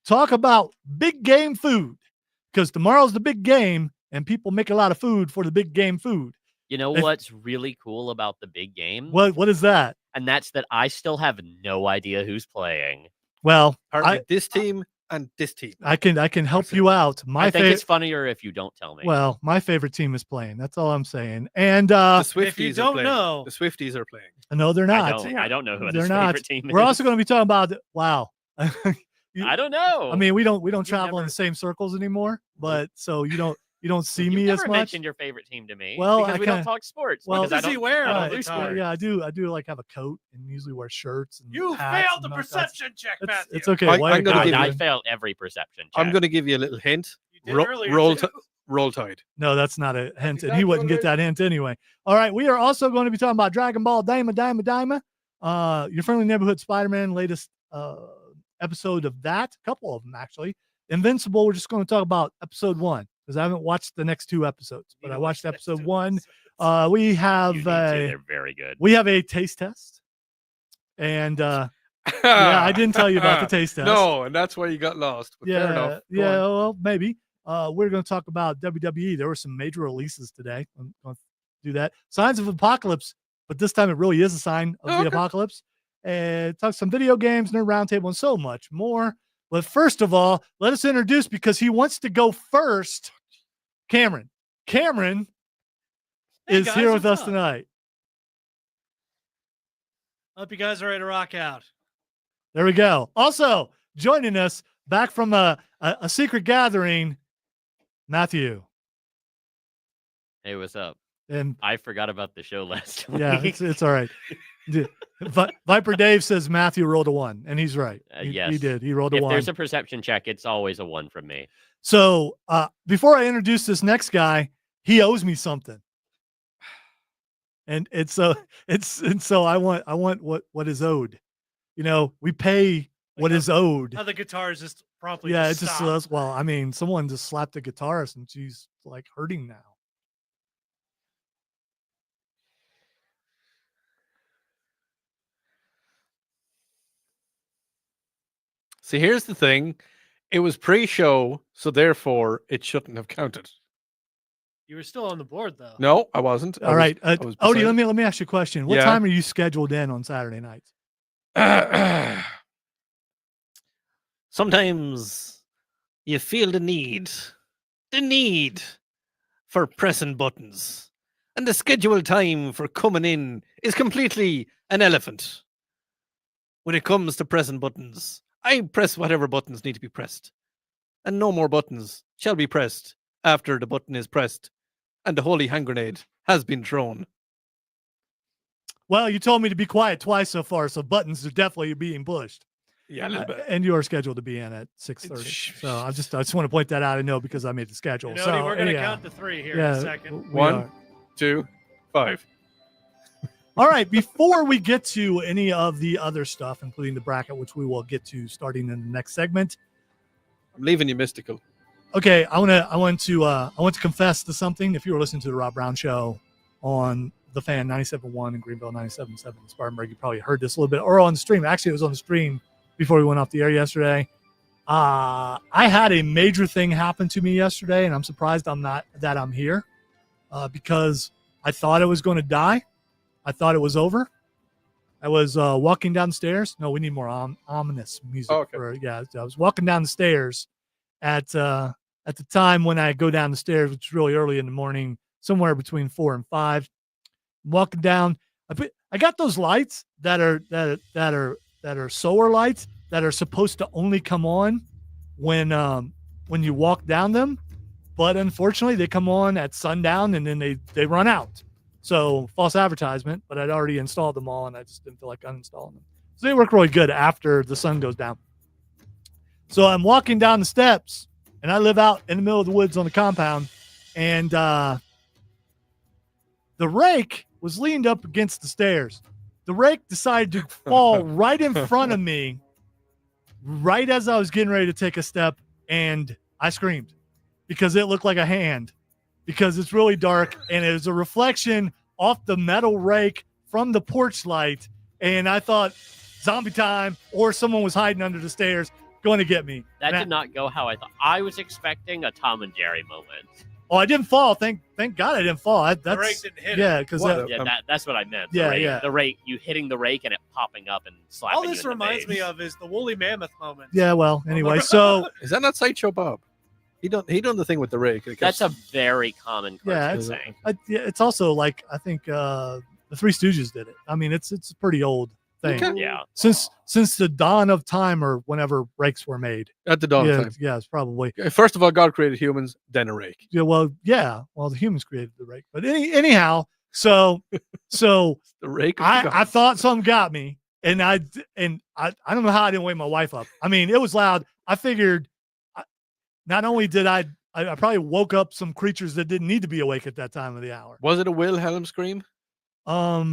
talk about big game food, because tomorrow's the big game and people make a lot of food for the big game food. You know what's really cool about the big game? What is that? And that's that I still have no idea who's playing. Well, this team and this team. I can help you out. I think it's funnier if you don't tell me. Well, my favorite team is playing. That's all I'm saying. And the Swifties if you don't know, the Swifties are playing. No, they're not. I don't know who they're his not. favorite team is. We're also going to be talking about wow. I don't know. I mean, we don't travel in the same circles anymore, but so you don't see me as much. You never mentioned your favorite team to me. Well, because we don't talk sports. Well, what does he wear all the time? Yeah, I do like have a coat and usually wear shirts. And you hats failed the perception check, Matthew. It's okay. I failed every perception check. I'm going to give you a little hint. Roll Tide. No, that's not a hint, and he wouldn't get that hint anyway. All right, we are also going to be talking about Dragon Ball Daima. Your friendly neighborhood Spider-Man, latest episode of that, a couple of them actually. Invincible, we're just going to talk about episode 1 because I haven't watched the next 2 episodes, but I watched episode 1. We have they're very good. We have a taste test, and yeah, I didn't tell you about the taste test. No, and that's why you got lost. But fair enough. Well, maybe. We're going to talk about WWE. There were some major releases today. I'm going to do that. Signs of Apocalypse, but this time it really is a sign of the apocalypse. And talk some video games, nerd roundtable, and so much more. But first of all, let us introduce, because he wants to go first, Cameron. Cameron is here with us tonight. Hope you guys are ready to rock out. There we go. Also joining us back from a secret gathering, Matthew. Hey, what's up? And I forgot about the show last week. Yeah, it's all right. Viper Dave says Matthew rolled a 1, and he's right. Yes, he did. He rolled a 1. If there's a perception check, it's always a 1 from me. So before I introduce this next guy, he owes me something, and so I want what is owed. You know, we pay what is owed. How the guitar is just promptly. Yeah, it just well, I mean, someone just slapped the guitarist, and she's like hurting now. See, here's the thing. It was pre-show, so therefore it shouldn't have counted. You were still on the board, though. No, I wasn't. All right, Odie, let me ask you a question. What time are you scheduled in on Saturday nights? Sometimes you feel the need for pressing buttons, and the scheduled time for coming in is completely an elephant. When it comes to pressing buttons, I press whatever buttons need to be pressed, and no more buttons shall be pressed after the button is pressed and the holy hand grenade has been thrown. Well, you told me to be quiet twice so far, so buttons are definitely being pushed. Yeah, a little bit. And you are scheduled to be in at 6:30. So I just want to point that out. I know because I made the schedule. You know, we're going to count to 3 here in a second. 1, 2, 5. All right, before we get to any of the other stuff, including the bracket, which we will get to starting in the next segment, I'm leaving you mystical. Okay, I want to confess to something. If you were listening to the Rob Brown Show on the Fan 97.1 in Greenville, 97.7 in Spartanburg, you probably heard this a little bit, or on the stream. Actually, it was on the stream before we went off the air yesterday. I had a major thing happen to me yesterday, and I'm surprised I'm here because I thought I was going to die. I thought it was over. I was walking down the stairs. No, we need more ominous music. Oh, okay. I was walking down the stairs at the time when I go down the stairs, which is really early in the morning, somewhere between 4 and 5. I'm walking down. I got those lights that are solar lights that are supposed to only come on when you walk down them, but unfortunately they come on at sundown and then they run out. So false advertisement, but I'd already installed them all and I just didn't feel like uninstalling them. So they work really good after the sun goes down. So I'm walking down the steps and I live out in the middle of the woods on the compound, and the rake was leaned up against the stairs. The rake decided to fall right in front of me, right as I was getting ready to take a step, and I screamed because it looked like a hand, because it's really dark and it was a reflection off the metal rake from the porch light. And I thought zombie time, or someone was hiding under the stairs. going to get me. That And did not go how I thought. I was expecting a Tom and Jerry moment. Oh, I didn't fall. Thank God I didn't fall. The rake That's didn't hit yeah, it. because Yeah, that's what I meant. Yeah, the rake, yeah. The rake, you hitting the rake and it popping up and slapping All you this in the reminds me face. of is the woolly mammoth moment. yeah. Well, anyway, so Is that not Sideshow Bob? He done the thing with the rake. It That's a kept- very common Yeah, cartoon it's- thing. yeah, it's also like I think the Three Stooges did it. I mean, it's a pretty old thing Okay. Yeah. since the dawn of time or whenever rakes were made. at the dawn yeah, of time. yeah, it's probably. First of all, God created humans, then a rake. Yeah, well, the humans created the rake, but anyhow, so The rake. Of the I gods. thought something got me, and I don't know how I didn't wake my wife up. I mean, it was loud. I figured, not only did I probably woke up some creatures that didn't need to be awake at that time of the hour. Was it a Wilhelm scream? No,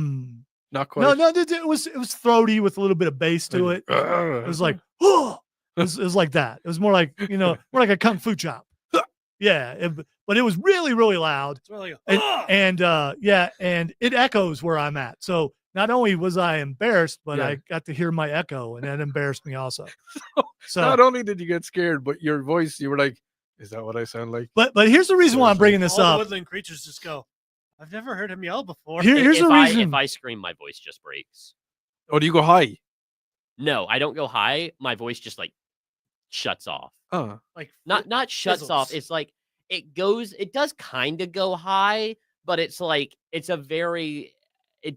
Not quite. it was throaty with a little bit of bass to it. It was like, oh, it was like that. It was more like more like a kung fu chop. Yeah, but it was really, really loud. It's really And it echoes where I'm at. So not only was I embarrassed, but Yeah. I got to hear my echo, and that embarrassed me also. So, Not only did you get scared, but your voice, you were like, "Is that what I sound like?" but here's the reason why I'm bringing this all the up. woodland creatures just go. I've never heard him yell before. Here's if the reason. if I scream, my voice just breaks. Or do you go high? No, I don't go high. My voice just like shuts off. Oh, Like Not shuts off. fizzles. It's like it does kind of go high, but it's like it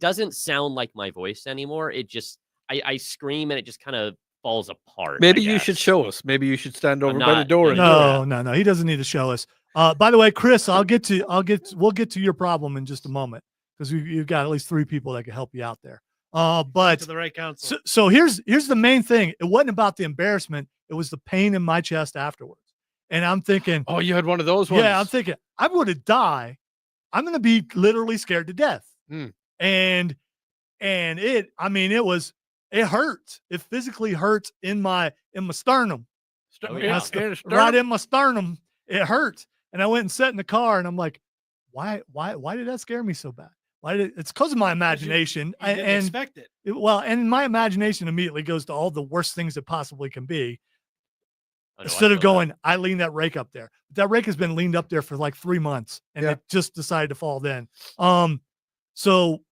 doesn't sound like my voice anymore. It just I scream and it just kind of falls apart. maybe I you should guess. show us. Maybe you should stand over by the not door. And gonna do do it. No. He doesn't need to show us. By the way, Chris, we'll get to your problem in just a moment because you've got at least 3 people that can help you out there. But to the right council. so here's the main thing. It wasn't about the embarrassment. It was the pain in my chest afterwards. And I'm thinking, Oh, you had one of those ones. yeah, I'm thinking I'm going to die. I'm going to be literally scared to death. Hmm. And it hurt. It physically hurt in my sternum. Oh, yeah. Right in my sternum. It hurt. And I went and sat in the car and I'm like, why did that scare me so bad? It's because of my imagination. You didn't and expect it. and my imagination immediately goes to all the worst things that possibly can be. Oh, no, I Instead of feel going, I leaned that rake up there. That rake has been leaned up there for like 3 months and Yeah. it just decided to fall then. So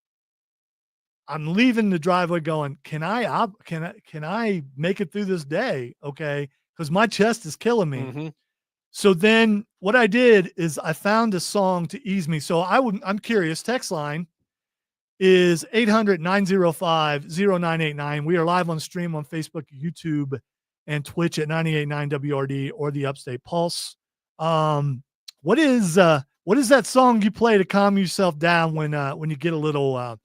I'm leaving the driveway going, can I make it through this day? Okay. Because my chest is killing me. Mhm. So then what I did is I found a song to ease me. So I'm curious. Text line is 800-905-0989. We are live on stream on Facebook, YouTube, and Twitch at 98.9 WRD or the Upstate Pulse. What is that song you play to calm yourself down when you get a little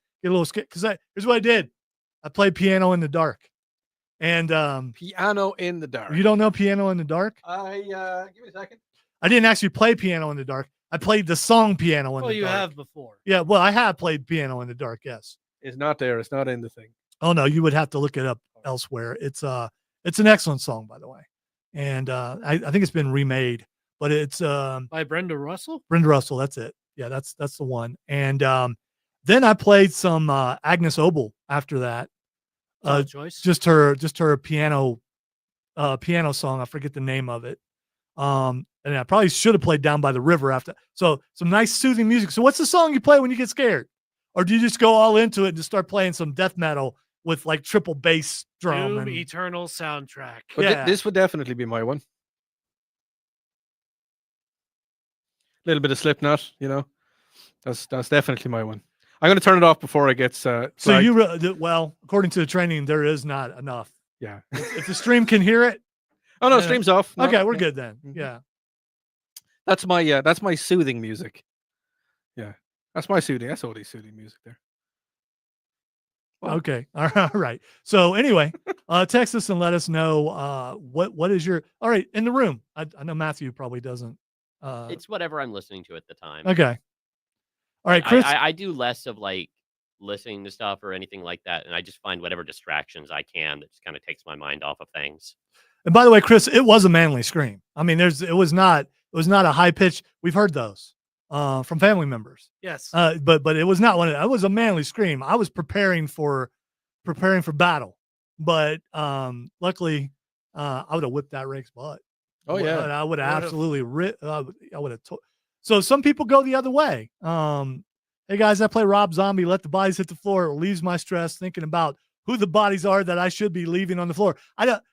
scared? Because here's what I did. I played Piano in the Dark. And Piano in the dark. you don't know Piano in the Dark? Give me a second. I didn't actually play Piano in the Dark. I played the song Piano in Well, the you Dark. have before. Yeah, well, I have played Piano in the Dark, yes. It's not there. It's not in the thing. Oh no, you would have to look it up elsewhere. It's an excellent song, by the way. And I think it's been remade, but it's By Brenda Russell? Brenda Russell, that's it. Yeah, that's the one. And then I played some Agnes Obel after that. Solid choice. Just her piano song. I forget the name of it. And I probably should have played Down by the River after. So some nice soothing music. So what's the song you play when you get scared? Or do you just go all into it and just start playing some death metal with like triple bass drum? Doom And, Eternal soundtrack. But Yeah. this would definitely be my one. A little bit of Slipknot, That's definitely my one. I'm going to turn it off before it gets. so flagged. you well, according to the training, there is not enough. Yeah. If the stream can hear it, Oh no, Yeah. stream's off. No, okay, we're yeah. good then. Mhm. Yeah. That's my soothing music. Yeah, that's my soothing. That's all these soothing music there. Well- Okay. All right. So anyway, text us and let us know what is your all right in the room. I know Matthew probably doesn't. It's whatever I'm listening to at the time. Okay. All right, Chris. I do less of like listening to stuff or anything like that, and I just find whatever distractions I can that just kind of takes my mind off of things. And by the way, Chris, it was a manly scream. I mean, it was not a high pitch. We've heard those from family members. Yes. But it was not one. It was a manly scream. I was preparing for battle, but luckily I would have whipped that Rake's butt. Oh yeah. I would have Would've. absolutely I would have. So some people go the other way. Hey guys, I play Rob Zombie. Let the bodies hit the floor. It relieves my stress thinking about who the bodies are that I should be leaving on the floor. I don't,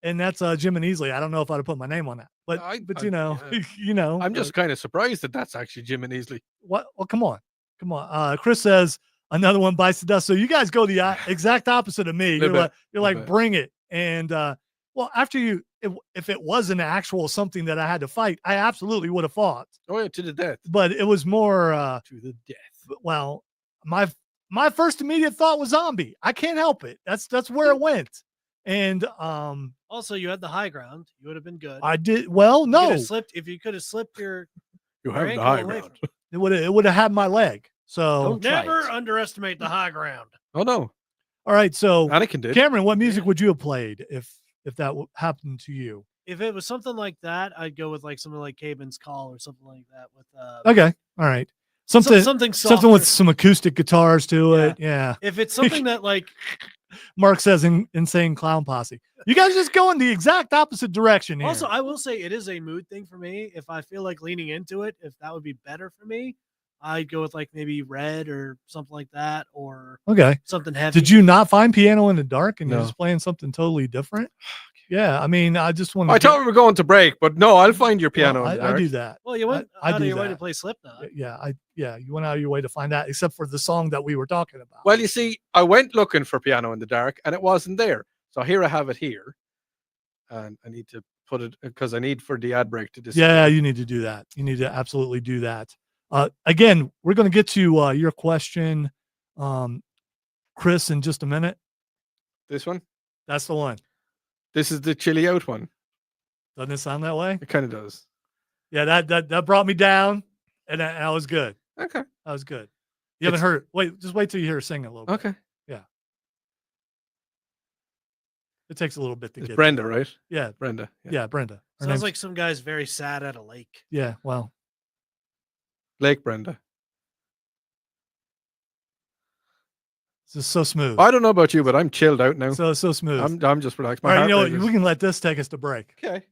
and that's Jim and Easley. I don't know if I'd have put my name on that, but you know, yeah. you know, I'm just kind of surprised that that's actually Jim and Easley. what? Well, come on. Chris says another one bites the dust. So you guys go the exact opposite of me. You're like, bring it. And well, after if it was an actual something that I had to fight, I absolutely would have fought. Oh yeah, to the death. But it was more To the death. well, my first immediate thought was zombie. I can't help it. That's where it went. And Also, you had the high ground. You would have been good. I did well. You could No, have slipped if you could have slipped your. You your have the ankle high away ground. from- it would have had my leg. So Don't try Never it. underestimate the high ground. Oh no, all right. So Anakin did. Cameron, what music would you have played if that happened to you? If it was something like that, I'd go with like something like Caben's Call or something like that. With Okay, all right. Something something something with softer. some acoustic guitars to it. Yeah. If it's something that like Mark says insane clown posse. You guys just go in the exact opposite direction here. Also, I will say it is a mood thing for me. If I feel like leaning into it, if that would be better for me, I'd go with like maybe Red or something like that, or okay. something heavy. Did you not find Piano in the Dark and you're No. just playing something totally different? Yeah, I mean, I just want I thought we were going to break, but no, I'll find your piano. in the I dark. do that. Well, you went I out of do your way to that. play Slipknot. Yeah, you went out of your way to find that, except for the song that we were talking about. Well, you see, I went looking for Piano in the Dark and it wasn't there. So here I have it here. And I need to put it because I need for the ad break to disappear. Yeah, you need to do that. You need to absolutely do that. Again, we're going to get to your question, Chris, in just a minute. This one? That's the one. This is the chilly out one. Doesn't it sound that way? It kind of does. Yeah, that brought me down, and I was good. Okay. That was good. You haven't heard. Just wait till you hear her sing a little bit. Okay. It takes a little bit to It's get. Brenda, right? Yeah, Brenda. yeah, Brenda. Her Sounds name's- like some guy's very sad at a lake. yeah. Well, Lake Brenda. it's just so smooth. I don't know about you, but I'm chilled out now. So smooth. I'm just relaxed. All My right, you know what? heart rate We is- can let this take us to break. Okay.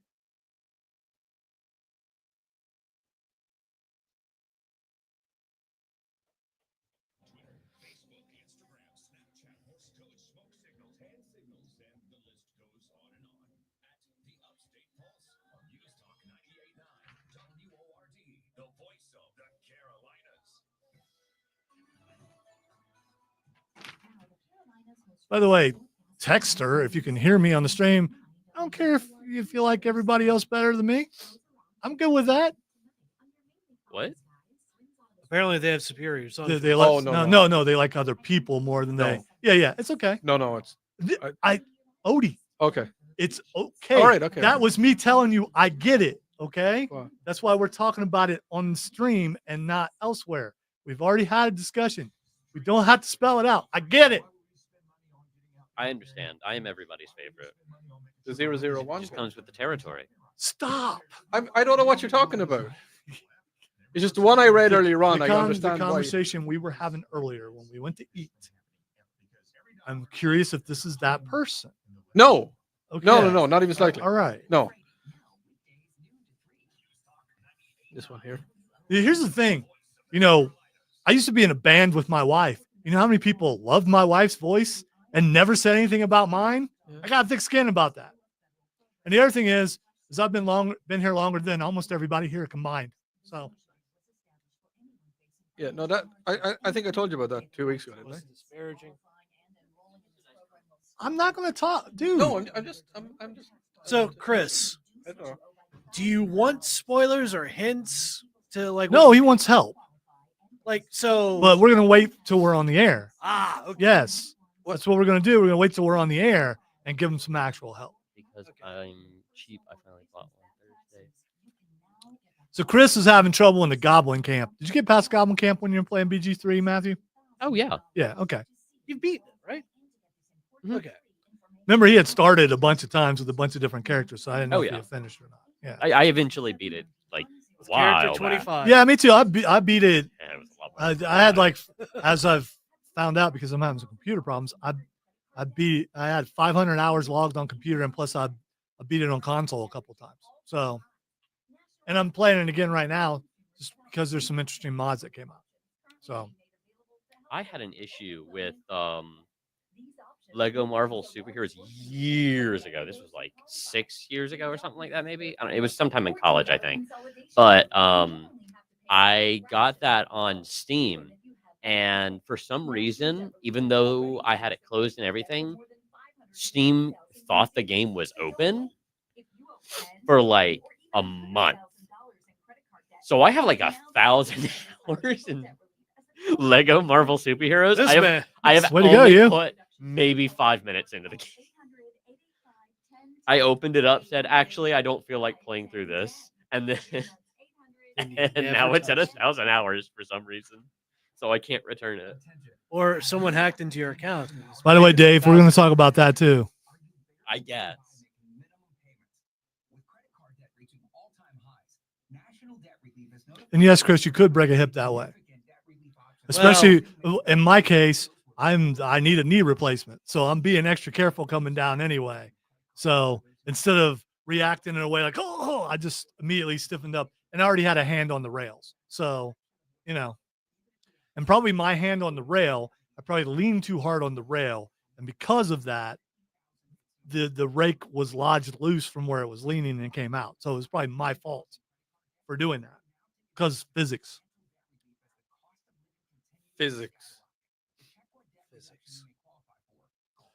By the way, text her if you can hear me on the stream. I don't care if you feel like everybody else better than me. I'm good with that. What? Apparently, they have superior songs. They like, Oh, no. no, they like other people more than they. No. Yeah, it's okay. No, it's Odie, okay. it's okay. All right, okay. That was me telling you I get it. Okay. Well, That's why we're talking about it on the stream and not elsewhere. We've already had a discussion. We don't have to spell it out. I get it. I understand. I am everybody's favorite. the It 001. just comes with the territory. Stop. I don't know what you're talking about. It's just the one I read earlier on. I The understand why. conversation we were having earlier when we went to eat. I'm curious if this is that person. No, Okay. no, not even slightly. All right. No. This one here. Here's the thing. You know, I used to be in a band with my wife. You know how many people loved my wife's voice and never said anything about mine? Yeah. I got thick skin about that. And the other thing is I've been here longer than almost everybody here combined. So Yeah, no, that I think I told you about that 2 weeks ago, didn't I? Was disparaging. I'm not going to talk, dude. No, I'm just. So, Chris, I don't know. do you want spoilers or hints to like? No, he wants help, like so. but we're going to wait till we're on the air. Okay. Yes. That's what we're going to do. We're going to wait till we're on the air and give him some actual help. Because I'm cheap, I finally bought one Thursday. So Chris is having trouble in the Goblin Camp. Did you get past Goblin Camp when you were playing BG3, Matthew? Oh yeah. Yeah. Okay. You've beaten it, right? Mhm. Okay. Remember, he had started a bunch of times with a bunch of different characters, so I didn't know Oh, if he yeah. had finished or not. Yeah. I eventually beat it like a while Character back. 25. Yeah, me too. I beat it. Yeah, it was a lot more. I had like, as I've found out because I'm having some computer problems, I had 500 hours logged on computer, and plus I I beat it on console a couple times. So, and I'm playing it again right now just because there's some interesting mods that came out. So, I had an issue with Lego Marvel Superheroes years ago. This was like 6 years ago or something like that, maybe. I don't know, it was sometime in college, I think. But I got that on Steam, and for some reason, even though I had it closed and everything, Steam thought the game was open for like a month. So I have like 1,000 hours in Lego Marvel Superheroes. This man. I have Way to go, only you. put maybe 5 minutes into the game. I opened it up, said, actually, I don't feel like playing through this. And then and now it's at 1,000 hours for some reason. So I can't return it. Or someone hacked into your account. by the way, Dave, we're going to talk about that too. I guess. And yes, Chris, you could break a hip that way. Especially in my case, I need a knee replacement. So I'm being extra careful coming down anyway. So instead of reacting in a way like, oh, I just immediately stiffened up and I already had a hand on the rails. So, and probably my hand on the rail, I probably leaned too hard on the rail. And because of that, the rake was lodged loose from where it was leaning and came out. So it was probably my fault for doing that because physics. Physics.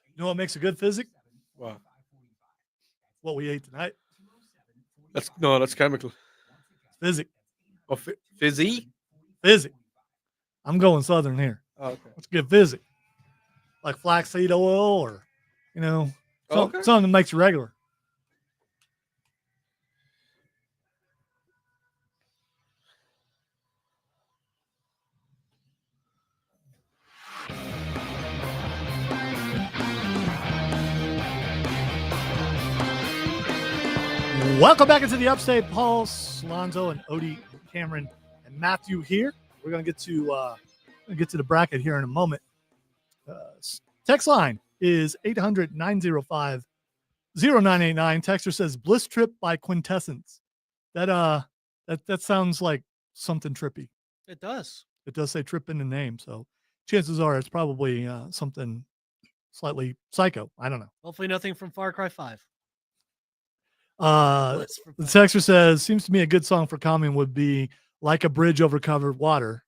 You know what makes a good physics? Wow. What we ate tonight. That's chemical. Physics. Oh, fizzy? Physics. I'm going Southern here. Oh, okay. Let's get physics. Like flaxseed oil or, Okay. something that makes you regular. Welcome back into the Upstate Pulse. Lonzo and Odie, Cameron, and Matthew here. We're gonna get to the bracket here in a moment. Text line is 800-905-0989. Texter says Bliss Trip by Quintessence. That sounds like something trippy. It does. It does say trip in the name, so chances are it's probably something slightly psycho. I don't know. Hopefully nothing from Far Cry 5. The texter says, seems to me a good song for calming would be Like a Bridge Over Covered Water.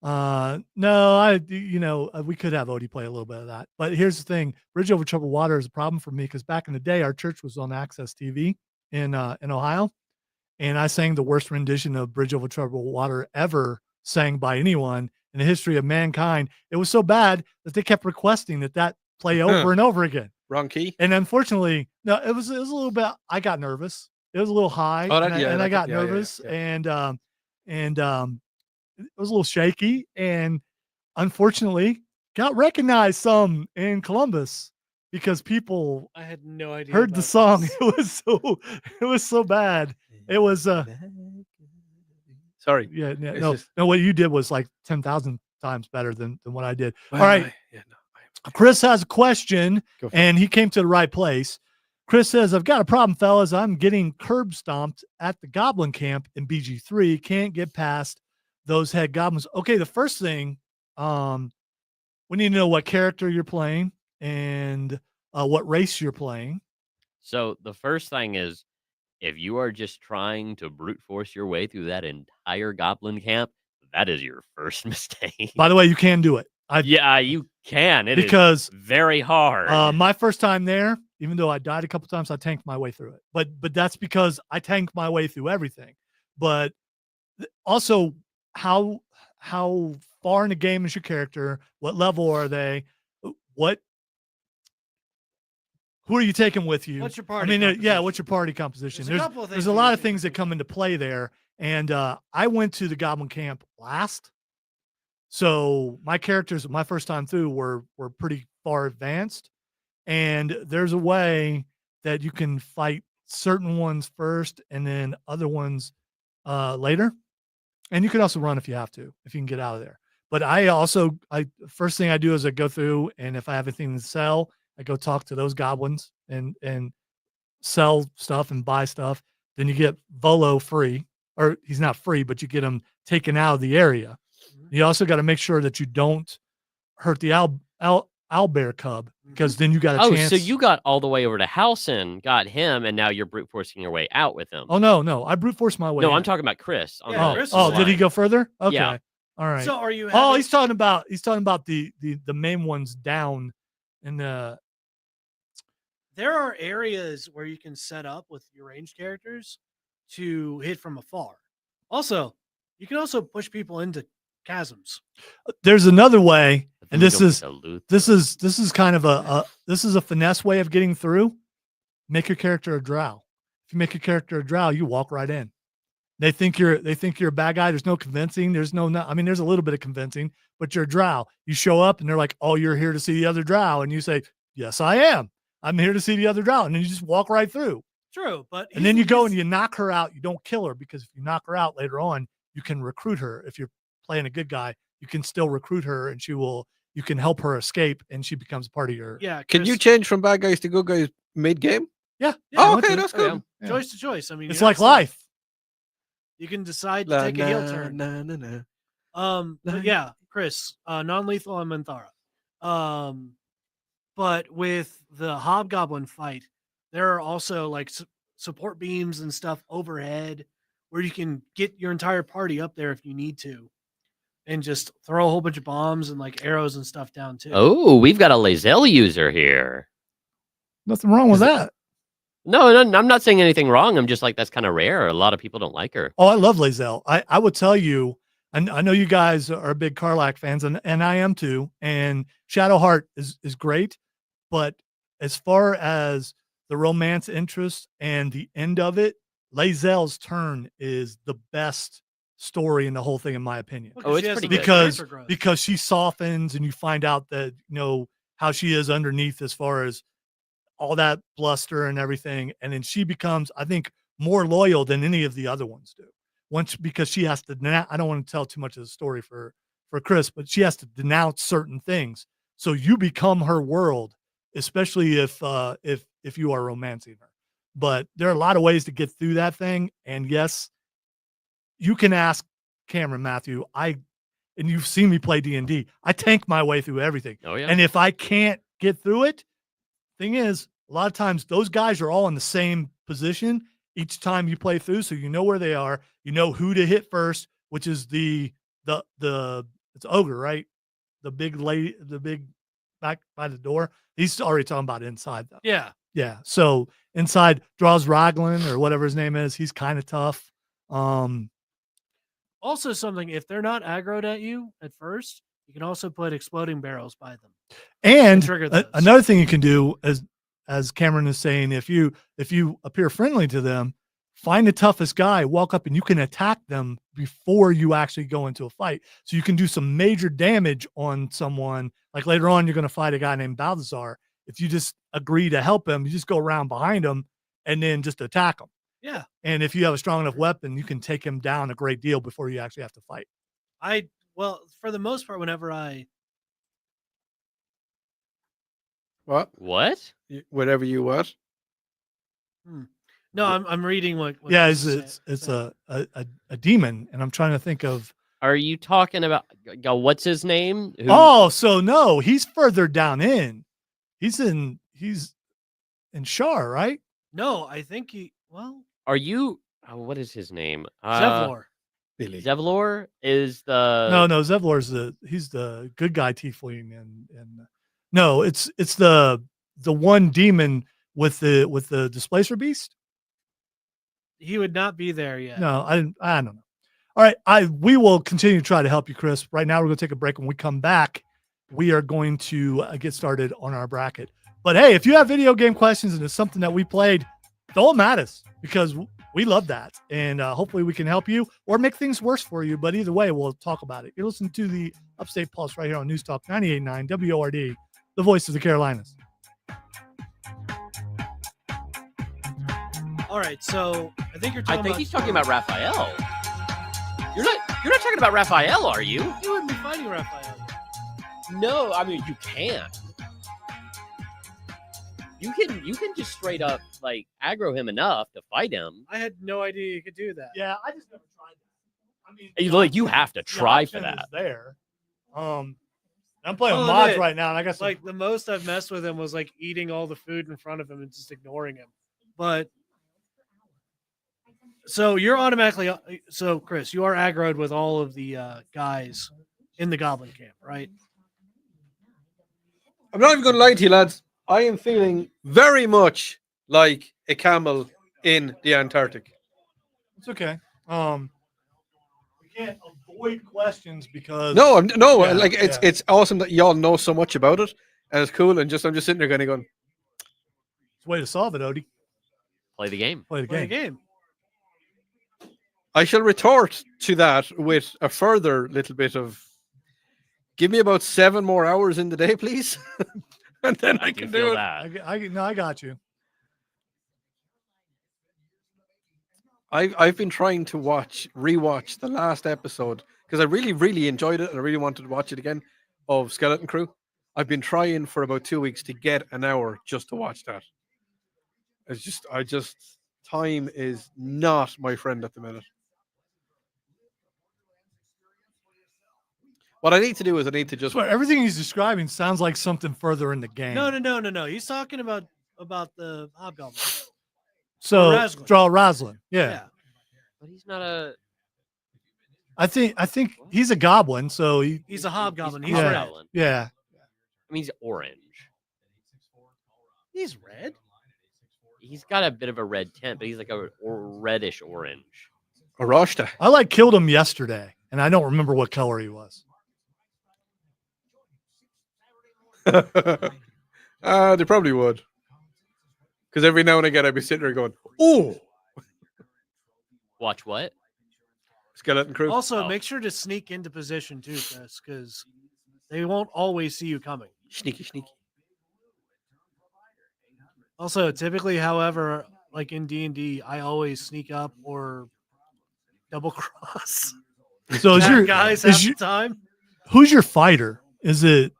No, we could have Odie play a little bit of that. But here's the thing. Bridge Over Troubled Water is a problem for me because back in the day, our church was on Access TV in Ohio. And I sang the worst rendition of Bridge Over Troubled Water ever sang by anyone in the history of mankind. It was so bad that they kept requesting that play over and over again. Wrong key. And unfortunately, no, it was a little bit. I got nervous. It was a little high, I got nervous, and it was a little shaky. And unfortunately, got recognized some in Columbus because people I had no idea. heard the song. This. It was so bad. It was Sorry. yeah, no. What you did was like 10,000 times better than what I did. Well, All right. Chris has a question, and he came to the right place. Chris says, I've got a problem, fellas. I'm getting curb stomped at the Goblin Camp in BG3. Can't get past those head goblins. Okay, the first thing, we need to know what character you're playing and what race you're playing. So the first thing is, if you are just trying to brute force your way through that entire goblin camp, that is your first mistake. By the way, you can do it. Yeah, you can. It because is very hard. My first time there, even though I died a couple times, I tanked my way through it. But that's because I tanked my way through everything. But also, how far in the game is your character? What level are they? Who are you taking with you? What's your party? What's your party composition? There's a lot lot of things that come into play there. And I went to the Goblin Camp last. So my characters, my first time through, were pretty far advanced. And there's a way that you can fight certain ones first and then other ones later. And you can also run if you have to, if you can get out of there. But first thing I do is I go through, and if I have anything to sell, I go talk to those goblins and sell stuff and buy stuff. Then you get Volo free, or he's not free, but you get him taken out of the area. You also got to make sure that you don't hurt the owlbear cub, because then you got a chance. So you got all the way over to Halson, got him, and now you're brute forcing your way out with him. Oh no, I brute forced my way. No, in. I'm talking about Chris. Yeah, Chris did he go further? Okay, Yeah. all right. So are you? Oh, he's talking about the main ones down in the. There are areas where you can set up with your ranged characters to hit from afar. Also, you can also push people into chasms. There's another way, But and then this you is don't get to loot this them. is kind of a finesse way of getting through. Make your character a drow. If you make your character a drow, you walk right in. They think you're a bad guy. There's no convincing. There's I mean, there's a little bit of convincing, but you're a drow. You show up and they're like, "Oh, you're here to see the other drow," and you say, "Yes, I am. I'm here to see the other drow," and then you just walk right through. True, but And then you go and you knock her out. You don't kill her, because if you knock her out later on, you can recruit her. If you're playing a good guy, you can still recruit her, and you can help her escape, and she becomes a part of your. yeah. Can you Chris, change from bad guys to good guys mid game? Yeah. Oh, I went okay, to- that's Oh, yeah. good. yeah. choice to choice? I mean, It's you're not like stuck. life. You can decide to take a heel turn. But Nice. yeah, Chris, non-lethal on Manthara. But with the hobgoblin fight, there are also like support beams and stuff overhead where you can get your entire party up there if you need to, and just throw a whole bunch of bombs and like arrows and stuff down too. Oh, we've got a Lae'zel user here. Nothing wrong with Is it- that. No, I'm not saying anything wrong. I'm just like, that's kind of rare. A lot of people don't like her. Oh, I love Lae'zel. I would tell you, and I know you guys are big Karlach fans, and I am too. And Shadowheart is great, but as far as the romance interest and the end of it, Lae'zel's turn is the best story in the whole thing, in my opinion. Well, Oh, 'cause it's she has pretty some good. because character growth. because she softens, and you find out that how she is underneath as far as all that bluster and everything, and then she becomes, I think, more loyal than any of the other ones do. Because she has to. I don't want to tell too much of the story for Chris, but she has to denounce certain things, so you become her world, especially if you are romancing her. But there are a lot of ways to get through that thing, and yes, you can ask Cameron, Matthew. And you've seen me play D&D. I tank my way through everything. Oh, yeah. And if I can't get through it, thing is, a lot of times those guys are all in the same position each time you play through, so you know where they are. You know who to hit first, which is it's ogre, right? The big lady, the big back by the door. He's already talking about inside though. Yeah. Yeah. So inside draws Roglin or whatever his name is. He's kind of tough. Also, something, if they're not aggroed at you at first, you can also put exploding barrels by them. And trigger those. another thing you can do, as Cameron is saying, if you appear friendly to them, find the toughest guy, walk up, and you can attack them before you actually go into a fight. So you can do some major damage on someone. Like later on, you're going to fight a guy named Balthazar. If you just agree to help him, you just go around behind him and then just attack him. Yeah. And if you have a strong enough weapon, you can take him down a great deal before you actually have to fight. Well, for the most part, whenever I What? What? Whatever you what? no, I'm reading what Yeah, this is it's saying. a demon, and I'm trying to think of. Are you talking about what's his name? Who- Oh, so no, he's further down in. He's in Shar, right? No, I think are you? What is his name? Zevlor. Billy. Zevlor is the No, Zevlor's he's the good guy tiefling, and no, it's the one demon with the displacer beast. He would not be there yet. No, I don't know. All right, we will continue to try to help you, Chris. Right now, we're going to take a break. When we come back, we are going to get started on our bracket. But hey, if you have video game questions and it's something that we played, don't at us, because we love that. And hopefully we can help you or make things worse for you. But either way, we'll talk about it. You're listening to the Upstate Pulse right here on News Talk 98.9 WORD, the voice of the Carolinas. All right, so I think you're talking I think about. he's talking about Raphael. You're not talking about Raphael, are you? You wouldn't be fighting Raphael. No, I mean you can't. You can just straight up like aggro him enough to fight him. I had no idea you could do that. Yeah, I just never tried that. I mean, You have to the try for option is that. there. I'm playing I'll with mods admit, right now, and I got some. Like the most I've messed with him was like eating all the food in front of him and just ignoring him. But so you're automatically so Chris, you are aggroed with all of the guys in the goblin camp, right? I'm not even going to lie to you, lads. I am feeling very much like a camel in the Antarctic. It's okay. We can't avoid questions because No, Yeah, like it's awesome that y'all know so much about it, and it's cool. And I'm just sitting there kind of going, it's a way to solve it, Odie. Play the game. Play the Play game. the game. I shall retort to that with a further little bit of, give me about 7 more hours in the day, please, and then I do can feel do it. that. No, I got you. I've been trying to rewatch the last episode because I really, really enjoyed it and I really wanted to watch it again of Skeleton Crew. I've been trying for about 2 weeks to get an hour just to watch that. Time is not my friend at the minute. What I need to do is I need to just Swear, everything he's describing sounds like something further in the game. No. He's talking about the hobgoblin. So Raslin. draw Raslin. Yeah. But he's not a. I think he's a goblin. So He's a hobgoblin. He's He's a Yeah. red. hobgoblin. yeah. I mean, he's orange. He's red. He's got a bit of a red tint, but he's like a reddish orange. Arashta. I killed him yesterday, and I don't remember what color he was. They probably would. Because every now and again I'd be sitting there going, "Oh, Watch what? Skeleton Crew." Also, Oh. make sure to sneak into position too, Chris, because they won't always see you coming. Sneaky. Also, typically, however, like in D&D, I always sneak up or double cross So is your guys is half your- the time. who's your fighter? Is it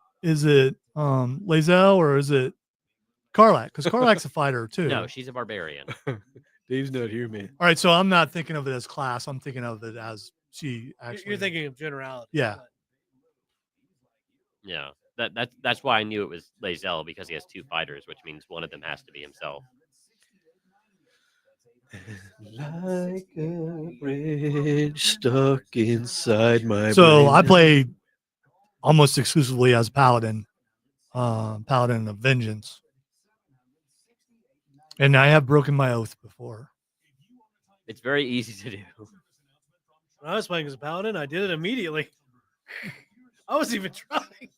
Lazel or is it Karlak? Because Karlak's a fighter too. No, she's a barbarian. Dave's not here, man. All right, so I'm not thinking of it as class. I'm thinking of it as she actually. You're thinking of generality. Yeah. Yeah, that's why I knew it was Lazel, because he has 2 fighters, which means one of them has to be himself. Like a bridge stuck inside my So brain. I played almost exclusively as Paladin, Paladin of Vengeance, and I have broken my oath before. It's very easy to do. When I was playing as a paladin, I did it immediately. I wasn't even trying.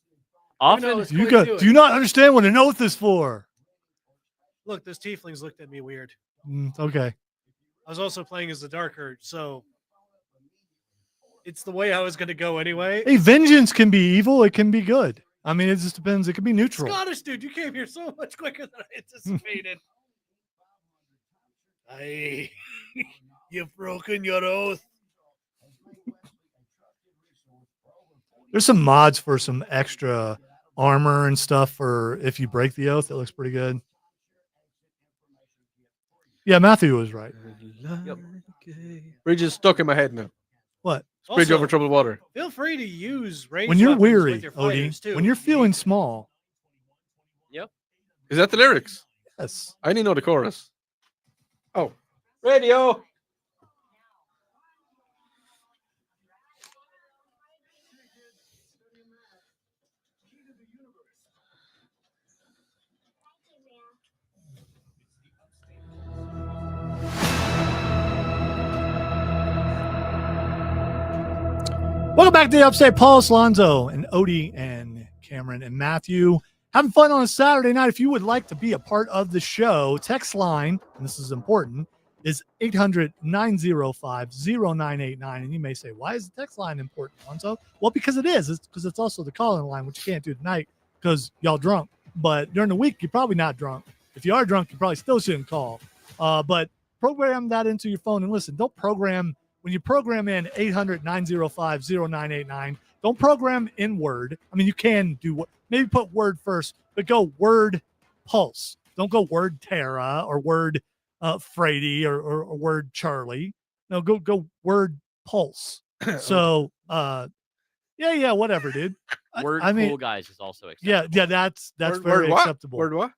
Often, know, it's- You quick, do got? it. Do you not understand what an oath is for? Look, those tieflings looked at me weird. Okay. I was also playing as the Dark Herd, so it's the way I was going to go anyway. Hey, vengeance can be evil. It can be good. I mean, it just depends. It can be neutral. Scottish dude, you came here so much quicker than I anticipated. You've broken your oath. There's some mods for some extra armor and stuff for if you break the oath. It looks pretty good. Yeah, Matthew was right. Bridge is stuck in my head now. What? Bridge Also, over troubled water. Feel free to use range When you're weapons weary, with your fighters, Odie, too, when you're if you feeling need to. small, Is that the lyrics? yes. I only know the chorus. Oh, radio. Welcome back to the Upstate Pulse, Lonzo and Odie and Cameron and Matthew. Having fun on a Saturday night. If you would like to be a part of the show, text line, and this is important, is 800-905-0989. And you may say, why is the text line important, Lonzo? Well, because it is. It's because it's also the call-in line, which you can't do tonight because y'all drunk. But during the week, you're probably not drunk. If you are drunk, you probably still shouldn't call. But program that into your phone and listen. Don't program when you program in 800-905-0989. Don't program in Word. I mean, you can do what maybe put Word first, but go Word Pulse. Don't go word Tara or word Frady or word Charlie. No, go word Pulse. So yeah, whatever, dude. Word I mean, cool guys is also yeah, acceptable. that's Word very what? acceptable. Word what?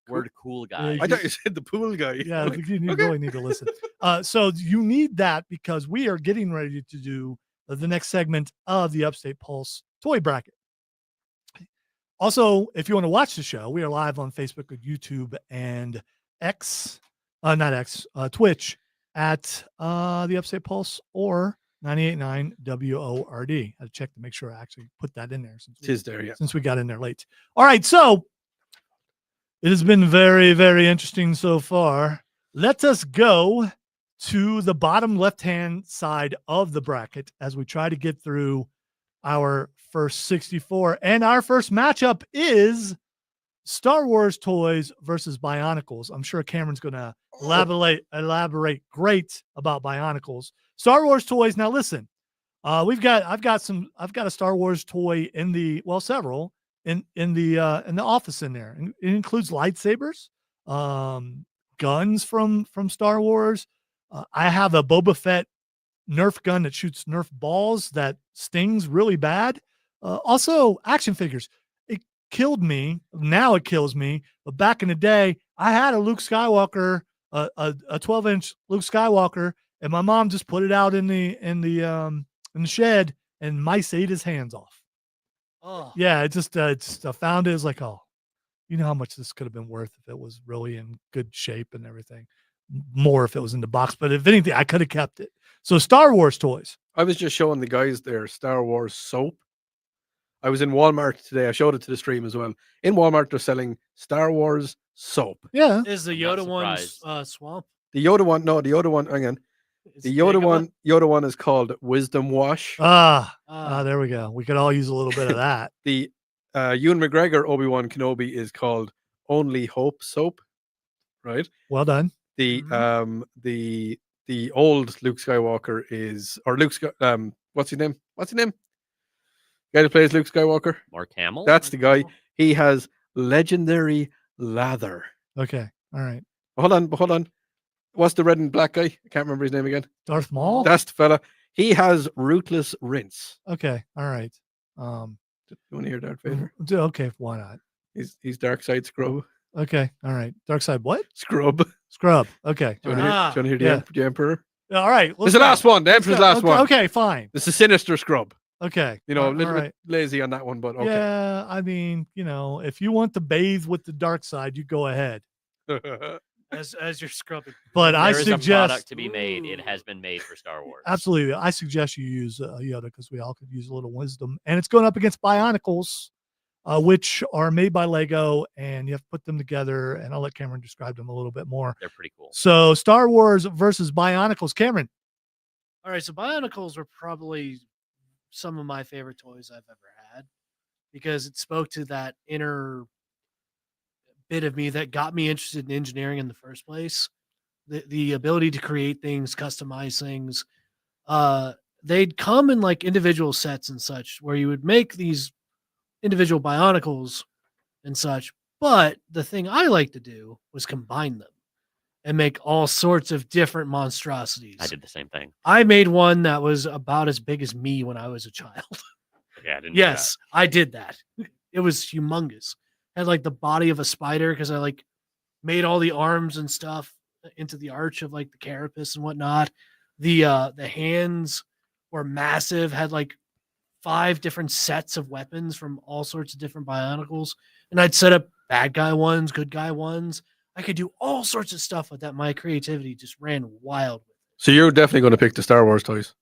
Word cool Yeah, guys. I thought you said the pool guy. Yeah, Like, you okay. really need to listen. So you need that because we are getting ready to do the next segment of the Upstate Pulse toy bracket. Also, if you want to watch the show, we are live on Facebook and YouTube and Twitch at the Upstate Pulse or 98.9 WORD. I had to check to make sure I actually put that in there since we got in there late. All right, so it has been very, very interesting so far. Let us go to the bottom left-hand side of the bracket as we try to get through our first 64. And our first matchup is Star Wars toys versus Bionicles. I'm sure Cameron's going to elaborate great about Bionicles. Star Wars toys. Now listen, I've got a Star Wars toy several in the office in there. And it includes lightsabers, guns from Star Wars. I have a Boba Fett Nerf gun that shoots Nerf balls that stings really bad. Also, action figures. It killed me. Now it kills me. But back in the day, I had a Luke Skywalker, a 12-inch Luke Skywalker, and my mom just put it out in the shed, and mice ate his hands off. Oh, Yeah, I found it. It's like, oh, you know how much this could have been worth if it was really in good shape and everything. More if it was in the box, but if anything, I could have kept it. So Star Wars toys. I was just showing the guys their Star Wars soap. I was in Walmart today. I showed it to the stream as well. In Walmart, they're selling Star Wars soap. Yeah. is the I'm not Yoda one surprised. swamp? The Yoda one, no, the Yoda one, hang on. Is The it big of a- Yoda one is called Wisdom Wash. There we go. We could all use a little bit of that. The Ewan McGregor Obi-Wan Kenobi is called Only Hope soap, right? Well done. The Mhm. the old Luke Skywalker is, or what's his name? Guy that plays Luke Skywalker. Mark Hamill. That's the guy. He has legendary lather. Okay. All right. Hold on. What's the red and black guy? I can't remember his name again. Darth Maul. That's the fella. He has rootless rinse. Okay. All right. You want to hear Darth Vader? Okay. Why not? He's dark side scrub. Okay. All right. Dark side. What? Scrub. Scrub. Okay. Do you All want right. to hear the Emperor? All right. This is the last one. The Emperor's last one. Okay. Fine. This is sinister scrub. Okay. You know, a All little right. bit lazy on that one, but okay. Yeah. I mean, if you want to bathe with the dark side, you go ahead. as you're scrubbing. But I There is a product suggest to be made. It has been made for Star Wars. absolutely. I suggest you use Yoda because we all could use a little wisdom, and it's going up against Bionicles, which are made by Lego, and you have to put them together. And I'll let Cameron describe them a little bit more. They're pretty cool. So, Star Wars versus Bionicles. Cameron. All right, so Bionicles were probably some of my favorite toys I've ever had because it spoke to that inner bit of me that got me interested in engineering in the first place. The ability to create things, customize things. They'd come in like individual sets and such where you would make these individual Bionicles and such. But the thing I like to do was combine them and make all sorts of different monstrosities. I did the same thing. I made one that was about as big as me when I was a child. Yeah, I didn't. Yes, I did that. It was humongous. Had like the body of a spider because I like made all the arms and stuff into the arch of like the carapace and whatnot. The hands were massive. Had like 5 different sets of weapons from all sorts of different Bionicles, and I'd set up bad guy ones, good guy ones. I could do all sorts of stuff with that. My creativity just ran wild with it. So you're definitely going to pick the Star Wars toys.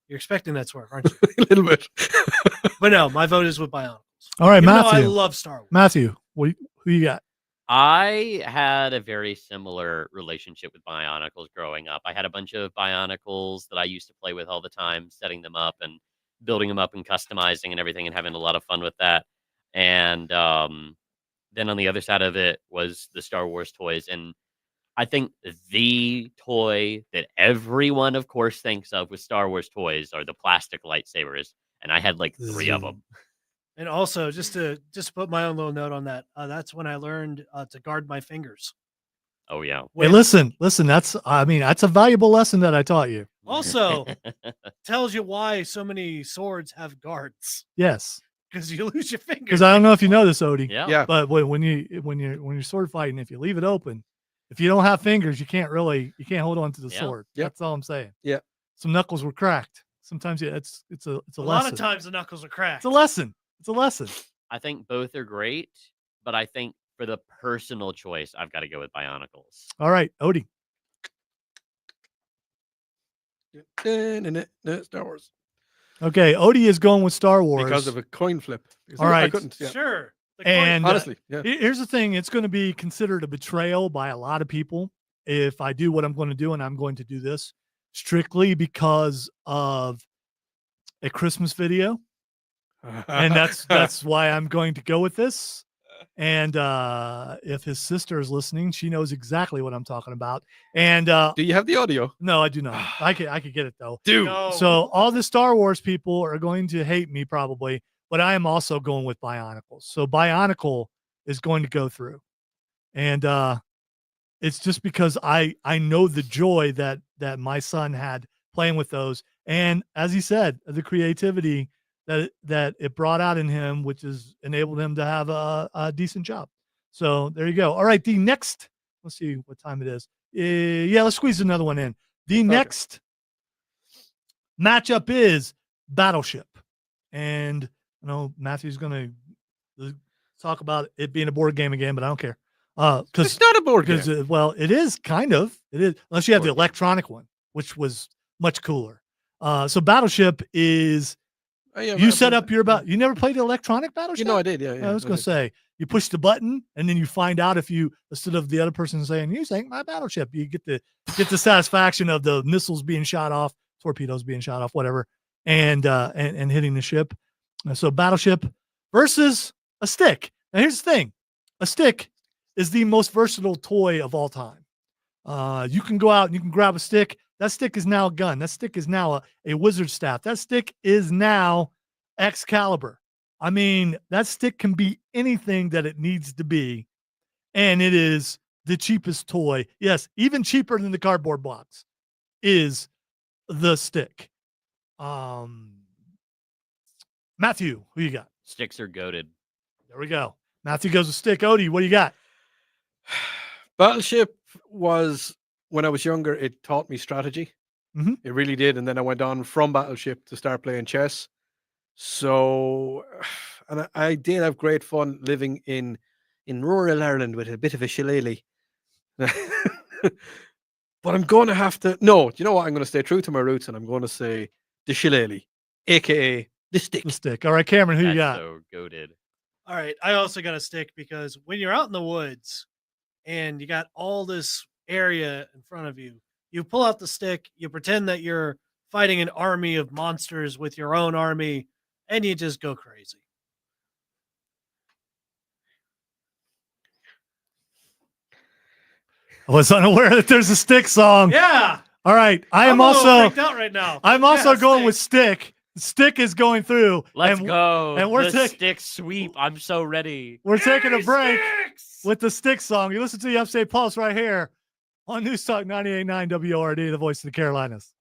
You're expecting that sort, aren't you? A little bit. But no, my vote is with Bionicles. All right, Even though Matthew. I love Star Wars. Matthew, who you got? I had a very similar relationship with Bionicles growing up. I had a bunch of Bionicles that I used to play with all the time, setting them up and building them up and customizing and everything and having a lot of fun with that. And then on the other side of it was the Star Wars toys. And I think the toy that everyone, of course, thinks of with Star Wars toys are the plastic lightsabers. And I had like 3 of them. And also, just to put my own little note on that, that's when I learned to guard my fingers. Oh yeah. Hey, listen. That's a valuable lesson that I taught you. Also, tells you why so many swords have guards, Yes, because you lose your fingers. because I don't know if you know this, Odie. Yeah. Yeah. But when you're sword fighting, if you leave it open, if you don't have fingers, you can't hold on to the Yeah. sword. Yep. That's all I'm saying. Yeah. Some knuckles were cracked. Sometimes it's a a lesson. lot of times the knuckles are cracked. It's a lesson. It's a lesson. I think both are great, but I think for the personal choice, I've got to go with Bionicles. All right, Odie. Star Wars. Okay, Odie is going with Star Wars Because of a coin flip. Because All I right. couldn't. Yeah. Sure. The coin- And Honestly, yeah. here's the thing: it's going to be considered a betrayal by a lot of people if I do what I'm going to do, and I'm going to do this strictly because of a Christmas video, and that's why I'm going to go with this. And if his sister is listening, she knows exactly what I'm talking about. And Do you have the audio? no, I do not. I could get it though. Dude. No. So all the Star Wars people are going to hate me probably, but I am also going with Bionicles. So Bionicle is going to go through. And it's just because I know the joy that my son had playing with those. And as he said, the creativity that it brought out in him, which has enabled him to have a decent job. So there you go. All right. The next, let's see what time it is. Yeah, let's squeeze another one in. The next matchup is Battleship. And I know Matthew's going to talk about it being a board game again, but I don't care. Because It's not a board game. well, it is kind of. It is, unless you have the Board game. electronic one, which was much cooler. So Battleship is Yeah, you set up your you never played the electronic Battleship? I did. Yeah. I was going to say you push the button and then you find out if you, instead of the other person saying you sank my battleship, you get the satisfaction of the missiles being shot off, torpedoes being shot off, whatever, and hitting the ship. So Battleship versus a stick. Now here's the thing: a stick is the most versatile toy of all time. You can go out and you can grab a stick. That stick is now a gun. That stick is now a wizard staff. That stick is now Excalibur. I mean, that stick can be anything that it needs to be. And it is the cheapest toy. Yes, even cheaper than the cardboard box is the stick. Matthew, who you got? Sticks are goated. There we go. Matthew goes with stick. Odie, what do you got? Battleship was, when I was younger, it taught me strategy. Mhm. It really did. And then I went on from Battleship to start playing chess. So, and I did have great fun living in rural Ireland with a bit of a shillelagh. But I'm going to have to, no, you know what? I'm going to stay true to my roots and I'm going to say the shillelagh, aka the stick. The stick. All right, Cameron, who you got? That's so goated. All right. I also got a stick because when you're out in the woods and you got all this area in front of you, you pull out the stick, you pretend that you're fighting an army of monsters with your own army, and you just go crazy. I was unaware that there's a stick song. Yeah. All right. I'm a little freaked out right now. I'm also Yeah, going stick. with stick. Stick is going through. Let's and go. and we're the taking- stick sweep. I'm so ready. We're taking a Yay, break sticks! with the stick song. You listen to the Upstate Pulse right here on News Talk 98.9 WORD, the voice of the Carolinas.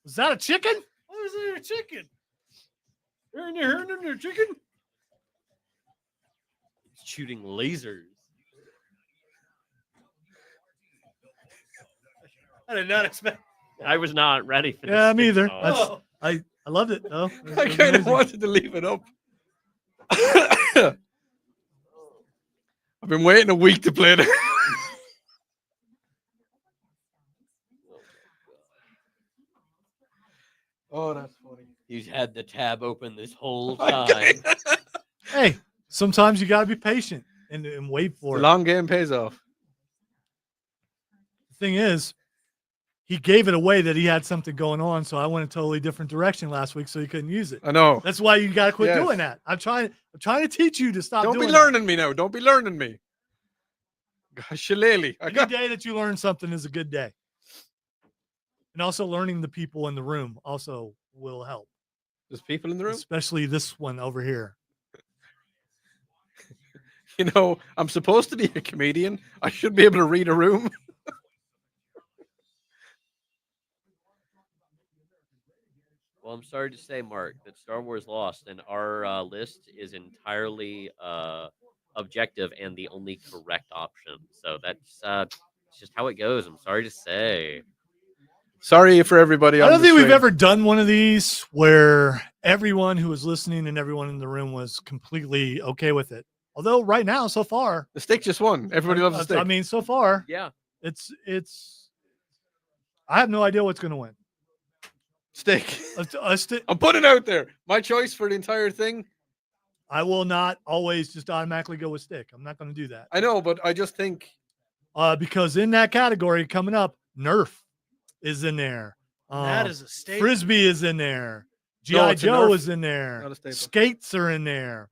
Was that a chicken? What was there, chicken? Hearing your chicken? Shooting lasers. I did not expect. I was not ready for this. Yeah, me either. song. That's- Oh, I loved it though. It was I kind of amazing. wanted to leave it up. I've been waiting a week to play it. Oh, that's funny. He's had the tab open this whole Okay. time. Hey, sometimes you got to be patient and wait for The it. long game pays off. The thing is, he gave it away that he had something going on, so I went a totally different direction last week, so he couldn't use it. I know. That's why you got to quit Yes. doing that. I'm trying to teach you to stop. Don't be doing learning me now. Don't be learning me. Gosh, shillelagh. I Any got day that you learn something is a good day. And also learning the people in the room also will help. There's people in the room. especially this one over here. You know, I'm supposed to be a comedian. I should be able to read a room. Well, I'm sorry to say, Mark, that Star Wars lost, and our list is entirely objective and the only correct option. So that's it's just how it goes. I'm sorry to say. Sorry for everybody. I on don't the think we've stream. ever done one of these where everyone who was listening and everyone in the room was completely okay with it. Although right now, so far, The stick just won. Everybody loves the stick. I mean, so far, Yeah. it's. I have no idea what's going to win. Stick. A stick. I'm putting it out there. My choice for the entire thing. I will not always just automatically go with stick. I'm not going to do that. I know, but I just think Because in that category coming up, Nerf is in there. That is a statement. Frisbee is in there. No, G.I. it's a Joe Nerf, is in there. not a staple. Skates are in there.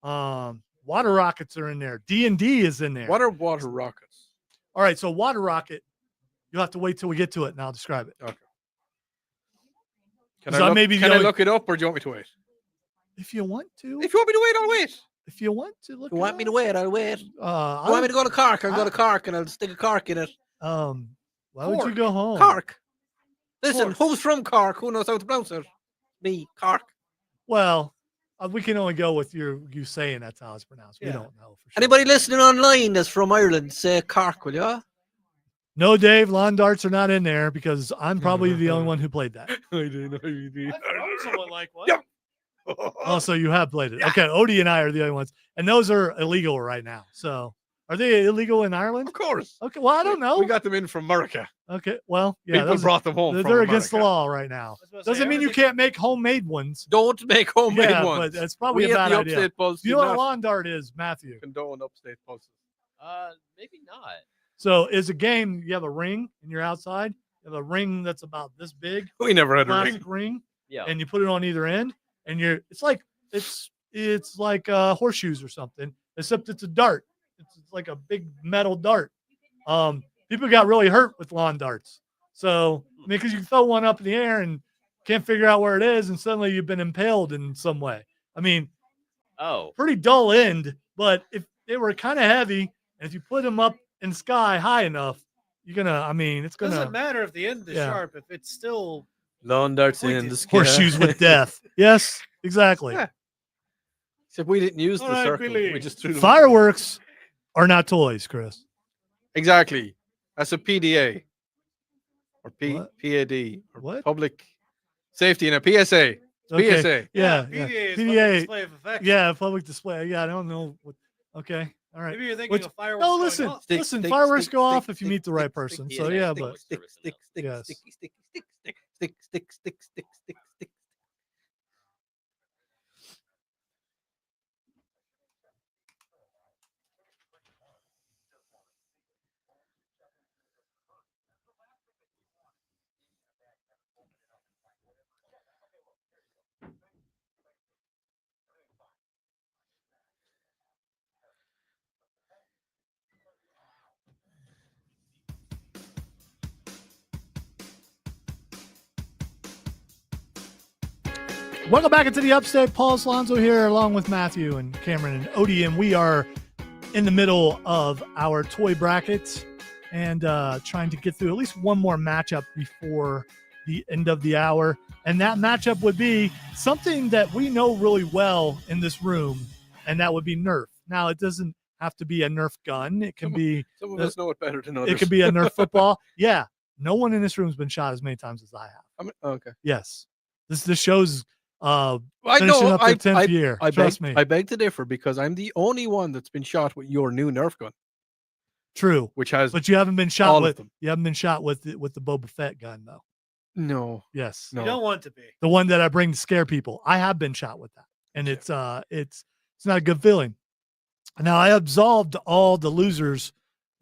Water rockets are in there. D&D is in there. what are water rockets? All right, so water rocket, you'll have to wait till we get to it, and I'll describe it. Okay. So I may be the Can I only- look it up, or do you want me to wait? If you want to. If you want me to wait, I'll wait. If you want to look. You want me to wait? I'll wait. You I want me to go to Cork? I'll go I- to Cork and I'll stick a Cork in it. Why would you Cork. go home? Cork. Listen, Cork. who's from Cork? Who knows how to pronounce it? Me, Cork. Well, we can only go with you saying that's how it's pronounced. We Yeah. don't know for sure. Anybody listening online that's from Ireland, say Cork, will ya? No, Dave, lawn darts are not in there because I'm probably the only one who played that. I do know you did. Someone like what? Yep. Oh, so you have played it. Yeah. Okay, Odie and I are the only ones. And those are illegal right now. So are they illegal in Ireland? Of course. Okay, well, I don't know. We got them in from America. Okay, well, yeah, People brought them home. they're from against the America. law right now. I was about to Doesn't say, mean you everything- can't make homemade ones. Don't make homemade Yeah, ones. but that's probably we a at bad the idea. Upstate Pulse Do you do know what a not lawn dart is, Matthew? condone Upstate Pulses. Maybe not. So it's a game. You have a ring and you're outside. You have a ring that's about this big, We never had a ring. plastic ring, Yeah. and you put it on either end, and it's like horseshoes or something, except it's a dart. It's like a big metal dart. People got really hurt with lawn darts. So because you throw one up in the air and can't figure out where it is, and suddenly you've been impaled in some way. I mean, Oh. pretty dull end, but if they were kind of heavy, and if you put them up in the sky high enough, you're gonna. I mean, it's gonna Doesn't matter if the end is Yeah. sharp if it's still Lawn darts Pointed. in the sky. horseshoes with death. Yes, exactly. Yeah. Except we didn't use All the right, circle. Billy. We just threw them. Fireworks are not toys, Chris. Exactly. That's a PDA. Or What? PAD. Or What? Public safety and a PSA. Okay. PSA. Yeah, PDA is PDA. public display of affection. Yeah, public display. Yeah, I don't know. Okay, all right. Maybe you're thinking Which- of fireworks. No, going listen, off. listen. Fireworks go off if you meet the right person. So stick, yeah, stick, but stick, stick, stick, Yes. stick, stick, stick, stick, stick, stick, stick, stick, stick, stick. welcome back into the Upstate Pulse. Lonzo here, along with Matthew and Cameron and Odie, and we are in the middle of our toy bracket and trying to get through at least one more matchup before the end of the hour. And that matchup would be something that we know really well in this room, and that would be Nerf. Now, it doesn't have to be a Nerf gun. It can be Some of us know it better than others. it could be a Nerf football. Yeah, no one in this room has been shot as many times as I have. Okay. Yes, this show's I finishing know. up their 10th year. Trust me. I beg to differ because I'm the only one that's been shot with your new Nerf gun, True, which has but you haven't been shot all of with them. you haven't been shot with the Boba Fett gun though. No. Yes, No. You don't want to be. the one that I bring to scare people. I have been shot with that, and it's not a good feeling. Now I absolved all the losers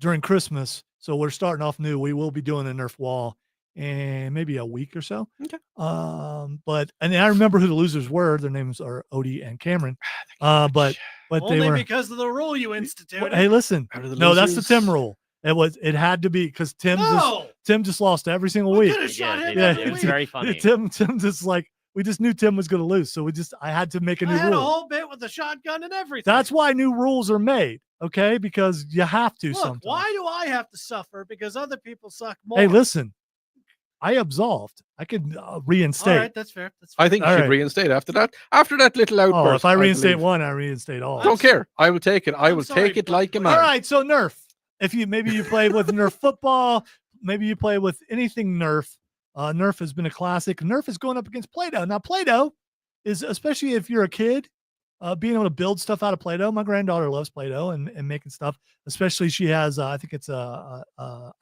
during Christmas, so we're starting off new. We will be doing a Nerf wall in maybe a week or so. Okay. But I remember who the losers were. Their names are Odie and Cameron. But they Only were. because of the rule you instituted. Hey, listen. Out of the No, that's the losers, Tim rule. It had to be because Tim no. just lost every single We week. could have They shot did, him they Yeah, did. every It was week. very funny. Tim just like We just knew Tim was going to lose, so I had to make a I new had a rule. whole bit with a shotgun and everything. That's why new rules are made, okay? Because you have to Look, sometimes. why do I have to suffer because other people suck more? Hey, listen, I absolved. I could reinstate. All right, that's fair. That's fair. I think you All should right. reinstate after that. After that little outburst. Oh, if I reinstate believe. one, I reinstate all. I don't care. I will take it. I I'm will sorry, take it but- like a man. All right, so Nerf. If you maybe you play with Nerf football, maybe you play with anything Nerf. Nerf has been a classic. Nerf is going up against Play-Doh. Now, Play-Doh is, especially if you're a kid, being able to build stuff out of Play-Doh. My granddaughter loves Play-Doh and making stuff. Especially she has, I think it's a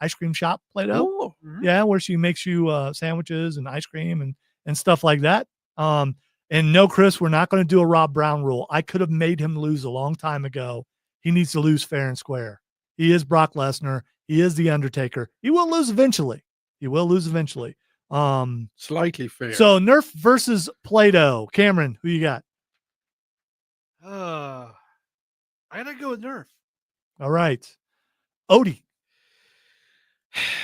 ice cream shop Play-Doh. Oh, Yeah, where she makes you sandwiches and ice cream and stuff like that. And no, Chris, we're not going to do a Rob Brown rule. I could have made him lose a long time ago. He needs to lose fair and square. He is Brock Lesnar. He is the Undertaker. He will lose eventually. slightly fair. So Nerf versus Play-Doh. Cameron, who you got? I gotta go with Nerf. All right. Odie.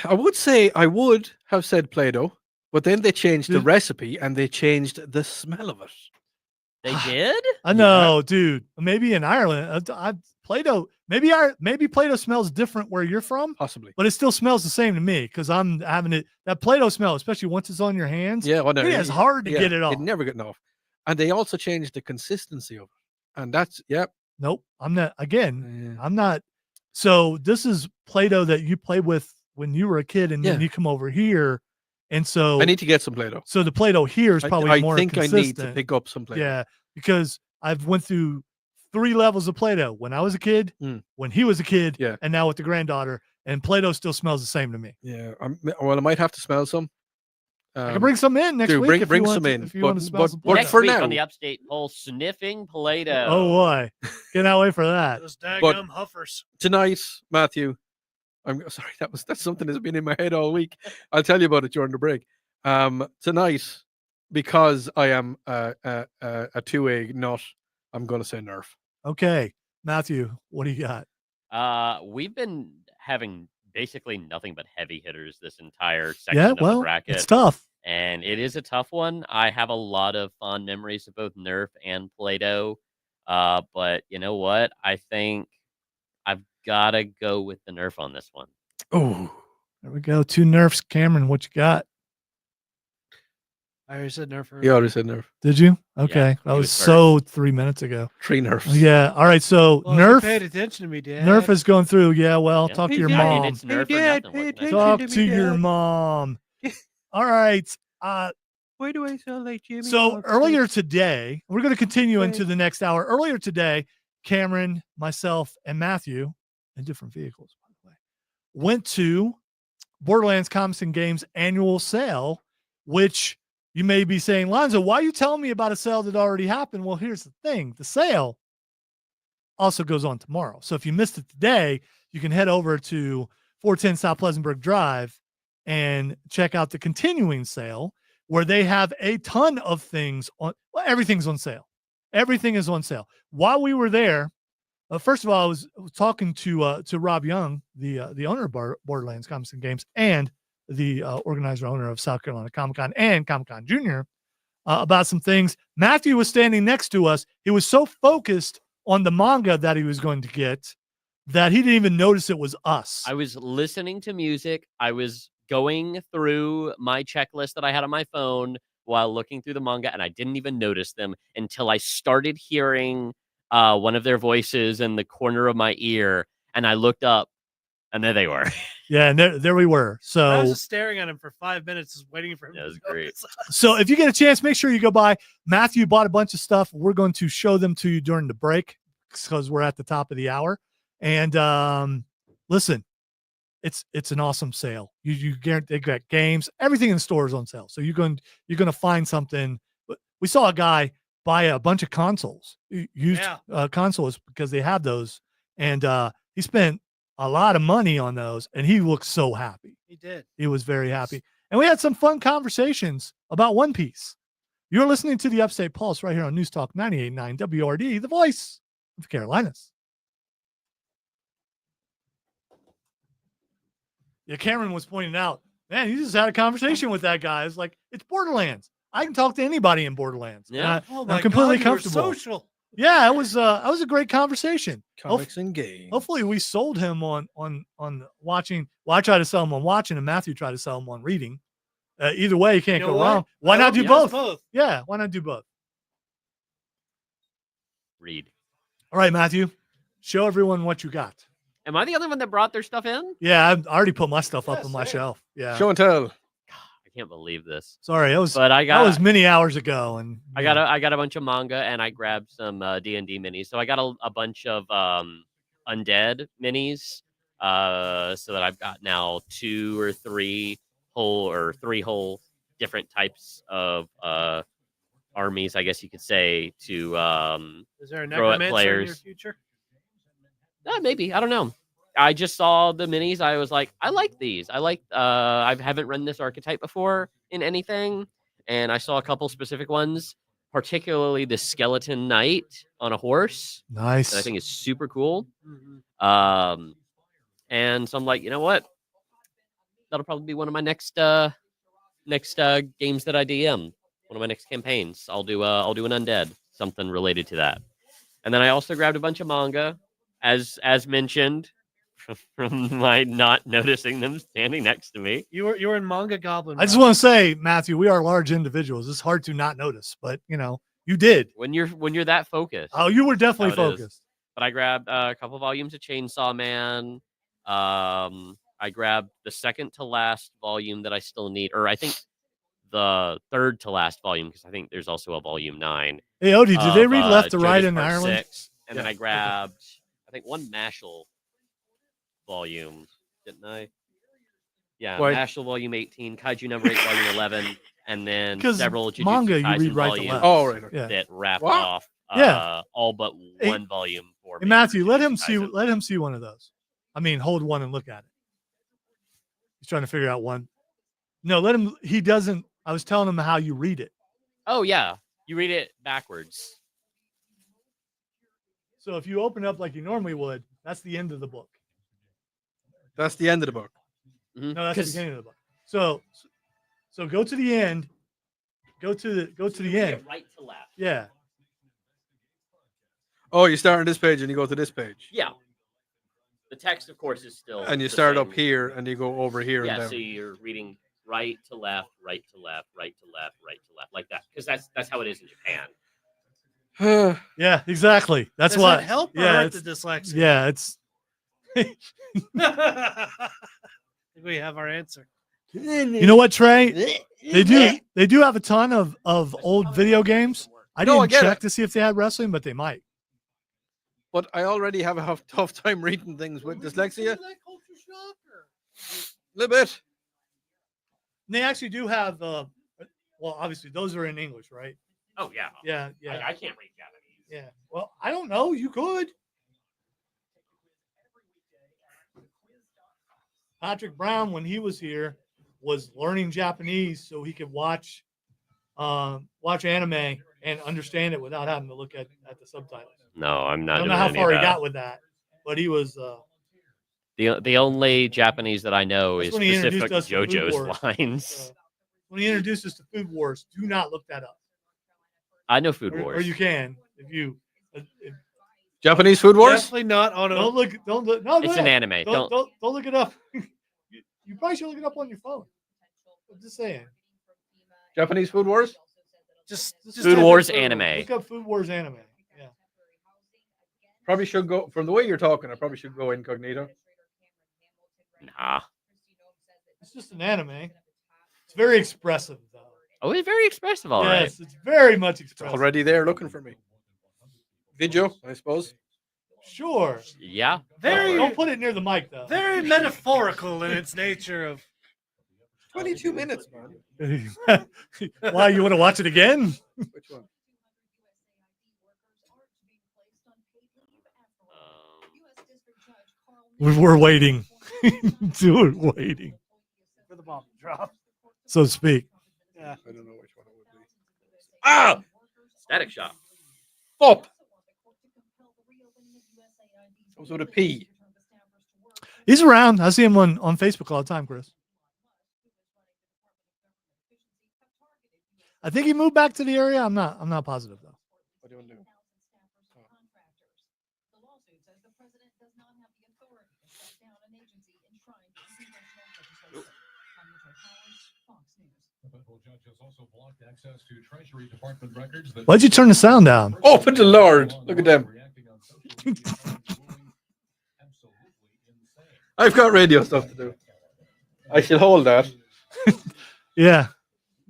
I would say I would have said Play-Doh, but then they changed the Did- recipe and they changed the smell of it. They did? I know, dude. Maybe in Ireland, Play-Doh. Maybe Play-Doh smells different where you're from, Possibly. but it still smells the same to me because I'm having it. That Play-Doh smell, especially once it's on your hands. Yeah, well, no, It is hard to get it off. It never getting off. And they also changed the consistency of it. And that's, yep. Nope. I'm not. Again, I'm not. So this is Play-Doh that you played with when you were a kid, and then Yeah. you come over here, and so I need to get some Play-Doh. so the Play-Doh here is probably I more think consistent. I need to pick up some Play-Doh. Yeah, because I've went through 3 levels of Play-Doh when I was a kid, when he was a kid, Yeah. and now with the granddaughter, and Play-Doh still smells the same to me. Yeah. Well, I might have to smell some. I can bring some in next dude, week. bring- if you bring want some to- in, if you but- want to smell but- some but Play-Doh. Next for week now- on the Upstate Pulse, sniffing Play-Doh. Oh boy, cannot wait for that. Those daggum huffers. Tonight, Matthew, I'm sorry, that's something that's been in my head all week. I'll tell you about it during the break. Tonight, because I am a 2A nut, I'm going to say Nerf. Okay, Matthew, what do you got? We've been having basically nothing but heavy hitters this entire section Yeah, of the well, bracket. it's tough. And it is a tough one. I have a lot of fond memories of both Nerf and Play-Doh. But you know what? I think I've got to go with the Nerf on this one. Oh, There we go. 2 Nerfs. Cameron, what you got? I already said Nerf. you already said Nerf. Did you? Okay, he that was was so 3 minutes ago. 3 Nerfs. Yeah. All right. So Well, if you Nerf. paid attention to me, Dad. Nerf is going through. Yeah. Well, Yeah. talk to Hey, your Dad. I mean, mom. it's Nerf Hey, or Dad, nothing. pay What can I attention say? Talk to to me, your Dad. mom. All right. Why do I sound like Jimmy? So Hawkins? earlier today, we're going to continue into Wait. the next hour. Earlier today, Cameron, myself, and Matthew, in different vehicles, by the way, went to Borderlands Comics and Games annual sale, which you may be saying, Lonzo, why are you telling me about a sale that already happened? Well, here's the thing. The sale also goes on tomorrow. So if you missed it today, you can head over to 410 South Pleasantburg Drive and check out the continuing sale where they have a ton of things on. Well, everything's on sale. Everything is on sale. While we were there, first of all, I was talking to Rob Young, the owner of Borderlands Comics and Games, and the organizer owner of South Carolina Comic Con and Comic Con Junior, about some things. Matthew was standing next to us. He was so focused on the manga that he was going to get that he didn't even notice it was us. I was listening to music. I was going through my checklist that I had on my phone while looking through the manga, and I didn't even notice them until I started hearing one of their voices in the corner of my ear, and I looked up, and there they were. Yeah, and there we were. I was So just staring at him for 5 minutes, just waiting for him. That to was go. great. So if you get a chance, make sure you go by. Matthew bought a bunch of stuff. We're going to show them to you during the break because we're at the top of the hour. And listen, it's an awesome sale. You guarantee they got games, everything in the store is on sale. So you're going to find something. We saw a guy buy a bunch of consoles, used consoles because they have those, and he spent a lot of money on those, and he looked so happy. He did. He was very happy. And we had some fun conversations about One Piece. You're listening to the Upstate Pulse right here on News Talk 98.9 WRD, the voice of the Carolinas. Yeah, Cameron was pointing out, man, you just had a conversation with that guy. It's like, it's Borderlands. I can talk to anybody in Borderlands. and Yeah. Oh I'm completely God, you were comfortable. social. Yeah, it was a great conversation. Comics and games. Hopefully, we sold him on watching. Well, I tried to sell him on watching, and Matthew tried to sell him on reading. Either way, you can't You know go what? wrong. Why I not hope do he does both? Yeah, why not do both? Read. All right, Matthew, show everyone what you got. Am I the only one that brought their stuff in? Yeah, I already put my stuff up Yeah, on my same. shelf. Yeah, Show and tell. I can't believe this. sorry, it was But I that was got many hours ago, and I got a bunch of manga and I grabbed some D&D minis. So I got a bunch of undead minis. So that I've got now 2 or 3 whole different types of armies, I guess you could say, to Is there a Throw at necromancer in your players. future? maybe. I don't know. I just saw the minis. I was like, I like these. I haven't run this archetype before in anything. And I saw a couple specific ones, particularly the skeleton knight on a horse. nice. That I think is super cool. Mhm. And so I'm like, you know what? That'll probably be one of my next games that I DM. One of my next campaigns. I'll do an undead, something related to that. And then I also grabbed a bunch of manga, as mentioned, from my not noticing them standing next to me. You were in Manga Goblin. I just Rock. want to say, Matthew, we are large individuals. It's hard to not notice, but you did. When you're that focused. Oh, you were definitely How it is. focused. But I grabbed a couple volumes of Chainsaw Man. I grabbed the second to last volume that I still need, or I think the third to last volume, because I think there's also a volume 9. Hey, Odie, did they of, read Left to Right JoJo's in Part Ireland? 6, and then I grabbed, I think, one Mashal volume, didn't I? Yeah, Right. Mashal volume 18, Kaiju number 8 volume 11, and then 'Cause several Jujutsu manga, you Kaisen read right to volumes left. Oh, right. Okay. Yeah. that wrap What? off Yeah. all but Hey- one volume for Hey, me. Matthew, let Jujutsu him see. Kaisen. Let him see one of those. I mean, hold one and look at it. He's trying to figure out one. No, let him. He doesn't. I was telling him how you read it. Oh yeah, you read it backwards. So if you open up like you normally would, that's the end of the book. That's the end of the book. Mhm. No, that's the 'Cause beginning of the book. So go to the end. Go to the you read it end. right to left. Yeah. Oh, you start on this page and you go to this page. Yeah. The text, of course, is still. And you the start up same. here and you go over here Yeah, and so down. you're reading right to left, right to left, right to left, right to left, like that, because that's how it is in Japan. Yeah. Exactly. That's Does what. that help or Yeah. hurt the It's, dyslexia? yeah. It's. I think we have our answer. You know what, Trey? They do have a ton of old video games. I No, I didn't get check it. to see if they had wrestling, but they might. But I already have a tough time reading things with dyslexia. A little bit. And they actually do have. Well, obviously those are in English, right? Oh yeah. Yeah. Yeah. I can't read Japanese. Yeah. Well, I don't know. You could. Patrick Brown, when he was here, was learning Japanese so he could watch anime and understand it without having to look at the subtitles. No, I'm not. I don't know doing how any far of he that. got with that, but he was. The only Japanese that I know That's is when he introduced specific us to Food JoJo's Wars. lines. When he introduced us to Food Wars, do not look that up. I know Food Or Wars. you can if you. Japanese Food Wars? Definitely not on a. Don't look. Don't look. No, go It's an ahead. anime. Don't look it up. You probably should look it up on your phone. I'm just saying. Japanese Food Wars? Just Food type in Wars Food anime. Look up Food Wars anime. Yeah. Probably should go, from the way you're talking, I probably should go incognito. Nah. It's just an anime. It's very expressive, though. Oh, it's very expressive, all right. Yes, it's very much It's expressive. already there looking for me. Video, I suppose. Sure. Yeah. Very- Don't put it near the mic, though. Very metaphorical in its nature of. 22 minutes, man. Why, you want to watch it again? Which one? We're waiting. We're waiting, For the bomb to drop. so to speak. Yeah. I don't know which one it would be. Ah! Static Shock. Up! That was with a P. He's around. I see him on Facebook all the time, Chris. I think he moved back to the area. I'm not positive though. What do you want to do? Why'd you turn the sound down? Open the Lord. Look at them. I've got radio stuff to do. I should hold that. Yeah.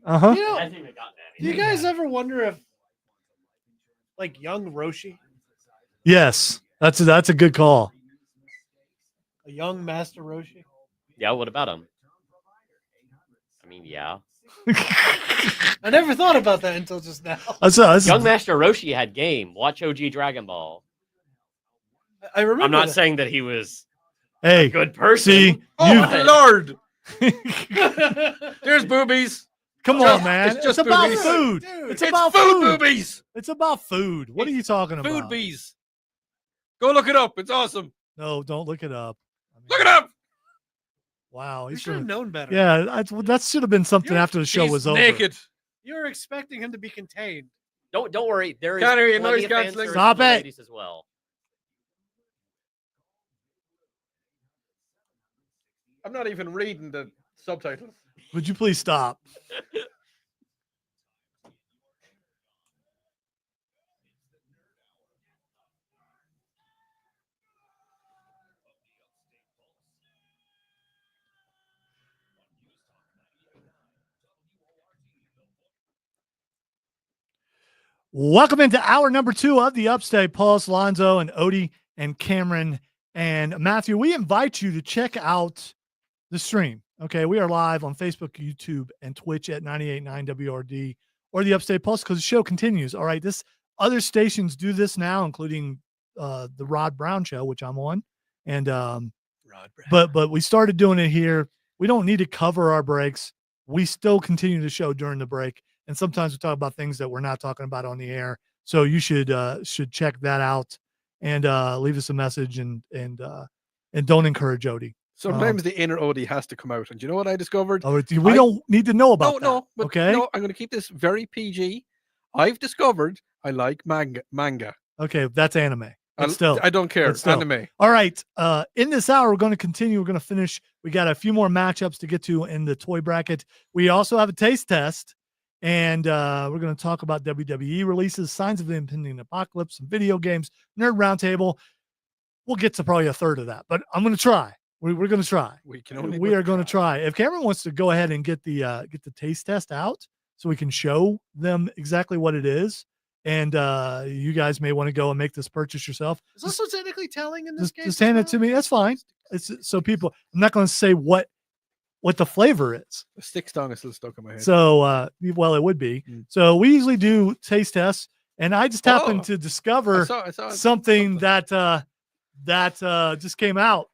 Uh-huh. You know, Hasn't even gotten do you guys ever wonder if, like, young Roshi, Yes. That's a good call. a young Master Roshi? Yeah, what about him? I mean, yeah. I never thought about that until just now. Young Master Roshi had game. Watch OG Dragon Ball. I remember. I'm not that. saying that he was Hey, a good person. see, Oh, but- Lord. There's boobies. come on, man. it's It's, just about boobies. food. Dude, It's It's about food food. boobies. It's about food. What are you talking about? Food bees. Go look it up. It's awesome. No, don't look it up. I mean, Look it up. Wow. you He's should have gonna, known better. yeah, that should have been something You're- after the show He's was over. naked. You were expecting him to be contained. Don't worry. There is Connor, you plenty noise of fan cancelling. service Stop for the it. ladies as well. I'm not even reading the subtitles. Would you please stop? Welcome into hour number 2 of the Upstate Pulse. Lonzo and Odie and Cameron and Matthew, we invite you to check out the stream. Okay, we are live on Facebook, YouTube, and Twitch at 98.9 WRD or the Upstate Pulse because the show continues. All right, this other stations do this now, including the Rod Brown show, which I'm on, and but we started doing it here. We don't need to cover our breaks. We still continue the show during the break, and sometimes we talk about things that we're not talking about on the air. So you should check that out and leave us a message and don't encourage Odie. Sometimes the inner Odie has to come out. And you know what I discovered? Oh, we don't need to know about that. No, but okay. no, I'm going to keep this very PG. I've discovered I like manga. Okay, that's anime. But still, I don't care. but still. Anime. All right. In this hour, we're going to continue. We're going to finish. We got a few more matchups to get to in the toy bracket. We also have a taste test, and we're going to talk about WWE releases, signs of the impending apocalypse, some video games, nerd roundtable. We'll get to probably a third of that, but I'm going to try. We're going to try. We can only. We are going to try. If Cameron wants to go ahead and get the taste test out, so we can show them exactly what it is. And you guys may want to go and make this purchase yourself. Is also technically telling in this case? Just hand it to me. That's fine. It's so people. I'm not going to say what the flavor is. The stick tongue is still stuck in my head. So, well, it would be. Mm. So we usually do taste tests, and I just happened Oh. to discover I saw something that just came out.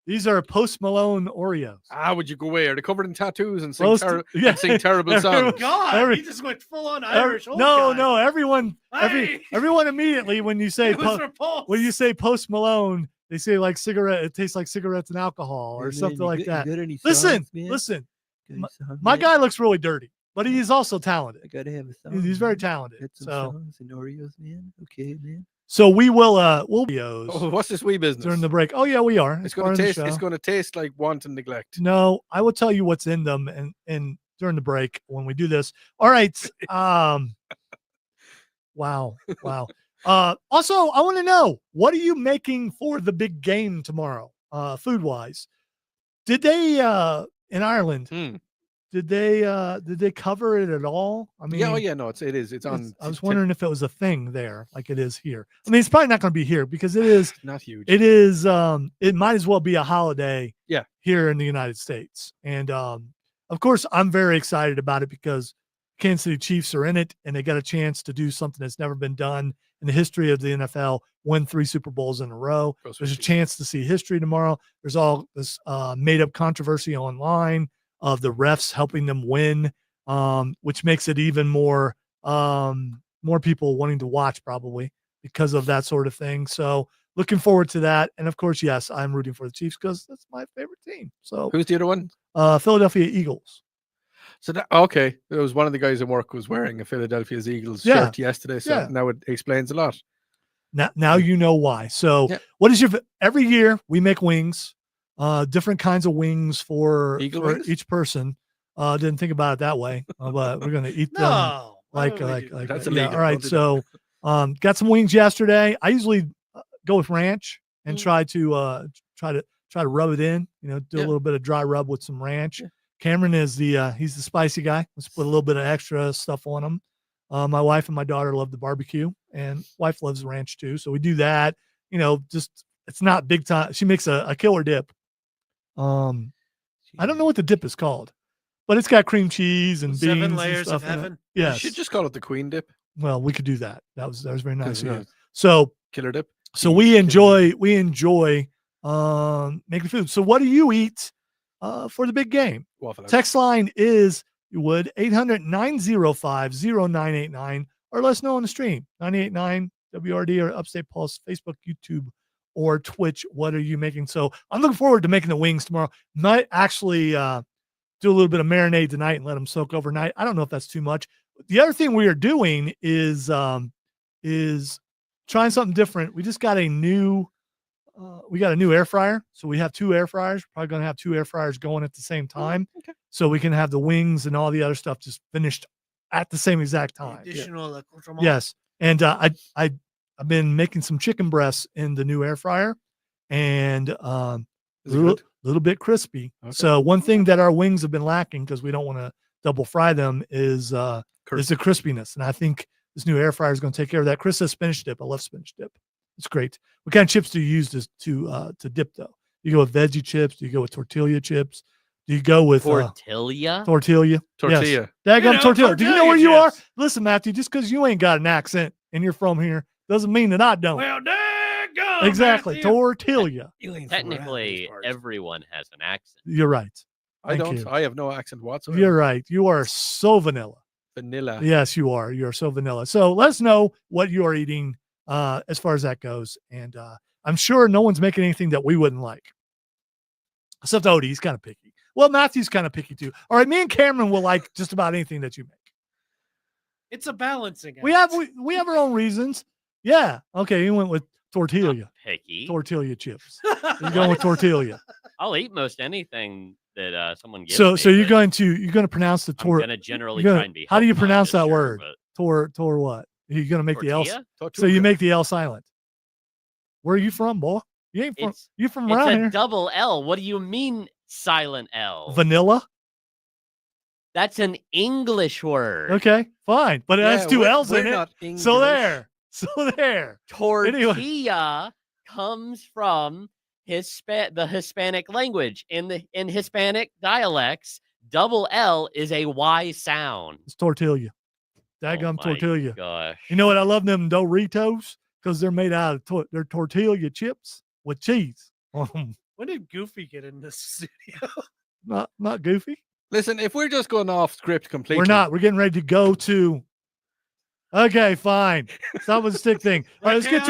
These are Post Malone Oreos. Would you go away? Are they covered in tattoos and sing, Most- yeah. and sing terrible Everyone- songs? God, Every- he just went full on Every- Irish. old no, guy. no. Everyone Hey! immediately when you say It was repulsed. when you say Post Malone, they say like cigarette. It tastes like cigarettes and alcohol or something like that. Listen, listen. My guy looks really dirty, but he is also talented. I gotta have a song. He's very man. talented. Got some So, songs and Oreos, man. Okay, man. so we will we'll videos Oh, what's this wee business? during the break. Oh yeah, we are. it's part going of to the taste. It's show. going to taste like want and neglect. No, I will tell you what's in them and during the break when we do this. All right. Wow. Also, I want to know, what are you making for the big game tomorrow? Food wise. Did they in Ireland, Hmm. did they cover it at all? I mean, Yeah, oh yeah, no, it is. It's on. I was wondering if it was a thing there, like it is here. I mean, it's probably not going to be here because it is not huge. it is it might as well be a holiday Yeah. here in the United States. And of course I'm very excited about it because Kansas City Chiefs are in it and they got a chance to do something that's never been done in the history of the NFL, win 3 Super Bowls in a row. Goes for There's a Chiefs. chance to see history tomorrow. There's all this made up controversy online of the refs helping them win, which makes it even more people wanting to watch probably because of that sort of thing. So looking forward to that. And of course, yes, I'm rooting for the Chiefs because that's my favorite team. So Who's the other one? Philadelphia Eagles. So that, okay, there was one of the guys in work was wearing a Philadelphia's Eagles Yeah. shirt yesterday, so Yeah. now it explains a lot. Now you know why. So Yeah. what is your every year we make wings, different kinds of wings for Eagle wings? each person. Didn't think about it that way, but we're gonna eat them No. why like would we like do like That's that? yeah. illegal. All right, Don't do so got some wings yesterday. I usually go with ranch and try to rub it in. You know, do a Yeah. little bit of dry rub with some ranch. Yeah. Cameron is he's the spicy guy. Let's put a little bit of extra stuff on him. My wife and my daughter love the barbecue, and wife loves ranch too. So we do that. You know, just it's not big time. She makes a killer dip. I don't know what the dip is called, but it's got cream cheese and beans 7 and layers of stuff in it. heaven. You Yes. should just call it the Queen dip. Well, we could do that. That was very nice 'cause, of you you. know, So killer dip. so Cheese, we killer enjoy making food. So what do you eat for the big game? Waffle House. Text line is, you would, 800-905-0989, or let us know on the stream, 98.9 WRD or Upstate Pulse, Facebook, YouTube, or Twitch. What are you making? So I'm looking forward to making the wings tomorrow. Might actually do a little bit of marinade tonight and let them soak overnight. I don't know if that's too much. The other thing we are doing is trying something different. We just got a new air fryer. So we have 2 air fryers. We're probably going to have 2 air fryers going at the same time. okay. So we can have the wings and all the other stuff just finished at the same exact time. Additional accoutrement. Yes. And I've been making some chicken breasts in the new air fryer, and Is it little, good? little bit crispy. Okay. So one thing that our wings have been lacking, because we don't want to double fry them, is the crispiness. And I think this new air fryer is going to take care of that. Chris says spinach dip. I love spinach dip. It's great. What kind of chips do you use to dip though? Do you go with veggie chips? Do you go with tortilla chips? Do you go with Tortilla? tortilla? Tortilla. Yes. Daggum You know, tortilla. Do you know where tortilla you are? chips. Listen, Matthew, just because you ain't got an accent and you're from here doesn't mean that I don't. Well, daggone, Exactly. Matthew. Tortilla. You ain't from around these Technically, parts. everyone has an accent. You're right. I Thank don't. you. I have no accent whatsoever. You're right. You are so vanilla. Vanilla. Yes, you are. You are so vanilla. So let us know what you are eating as far as that goes. And I'm sure no one's making anything that we wouldn't like. Except Odie, he's kind of picky. Well, Matthew's kind of picky too. All right, me and Cameron will like just about anything that you make. It's a balancing act. We have our own reasons. Yeah. Okay, you went with tortilla. Picky. Tortilla chips. You're going with tortilla. I'll eat most anything that someone gives So me, so you're but going to pronounce the I'm tor gonna generally you're gonna- try and be how do you health pronounce conscious, that sure, word? but Tor what? You're gonna make the L. tortilla? So you make the L silent. Where are you from, boy? You ain't from. It's- You from It's around a here? double L. What do you mean silent L? Vanilla. That's an English word. Okay, fine, but it has 2 L's in it. So there. So there. Tortilla comes from the Hispanic language. In Hispanic dialects, double L is a Y sound. It's tortilla. Daggum my tortilla. Gosh. You know what? I love them Doritos because they're made out of they're tortilla chips with cheese. When did Goofy get in this studio? Not goofy. Listen, if we're just going off script completely, We're not. We're getting ready to go to. Okay, fine. Stop with the stick thing. All right, let's get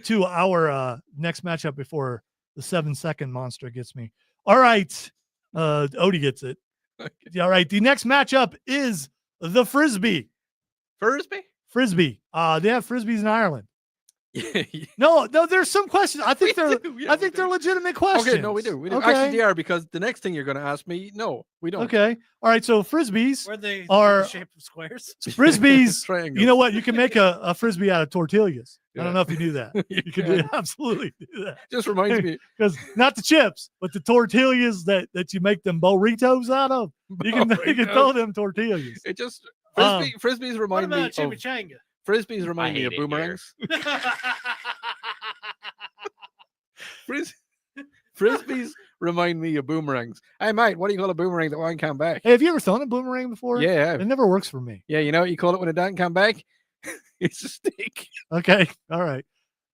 to our next matchup before the 7-second monster gets me. All right, Odie gets it. Yeah, all right. The next matchup is the Frisbee. Frisbee. They have Frisbees in Ireland. No, there's some questions. I think they're they're legitimate questions. Okay, no, we do. Okay. Actually, they are, because the next thing you're going to ask me, no, we don't. Okay. All right. So Frisbees Were they Are- in the shape of squares? Frisbees. Triangles. You know what? You can make a Frisbee out of tortillas. I don't Yeah. know if you knew that. You You can can. absolutely do that. Just reminds me. Because not the chips, but the tortillas that you make them burritos out of. You can Burritos. throw them tortillas. It just Um, frisbees What remind me about of chimichanga? frisbees remind me hate of it here. boomerangs. Frisbees remind me of boomerangs. Hey mate, what do you call a boomerang that won't come back? Hey, have you ever thrown a boomerang before? Yeah, It never works for me. yeah. You know what you call it when it doesn't come back? It's a stick. Okay. All right.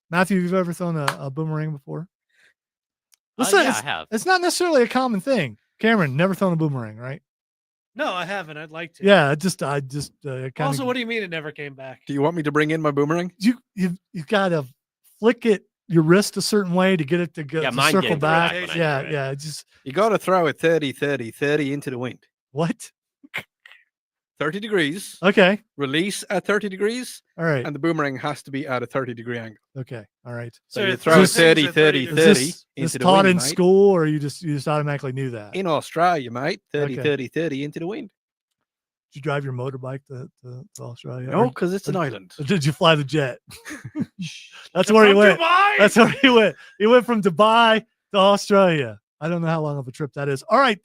Matthew, you've ever thrown a boomerang before? Listen, Yeah, I have. it's not necessarily a common thing. Cameron, never thrown a boomerang, right? No, I haven't. I'd like to. Yeah, I just kind Also, of what do you mean it never came back? Do you want me to bring in my boomerang? you've got to flick it your wrist a certain way to get it to Yeah, to mine circle didn't back. react when I Yeah, threw it. yeah. Just You got to throw it 30, 30, 30 into the wind. what? 30 degrees. Okay. Release at 30 degrees. All right. And the boomerang has to be at a 30-degree angle. Okay. All right. So you it's throw three 30, things at 30, 30 Is 30 this into the taught wind, in mate. school, or you just automatically knew that? In Australia, mate. 30, Okay. 30, 30 into the wind. Did you drive your motorbike to Australia? No, Or because it's an island. did you fly the jet? That's where he went. That's where he went. He went from Dubai to Australia. I don't know how long of a trip that is. All right.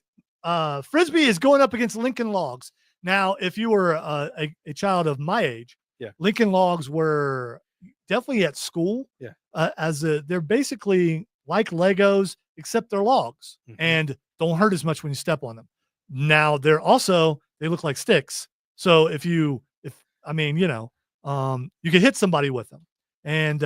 Frisbee is going up against Lincoln Logs. Now, if you were a child of my age, Yeah. Lincoln Logs were definitely at school. Yeah. They're basically like Legos, except they're logs Mhm. and don't hurt as much when you step on them. Now they look like sticks. So if you could hit somebody with them, and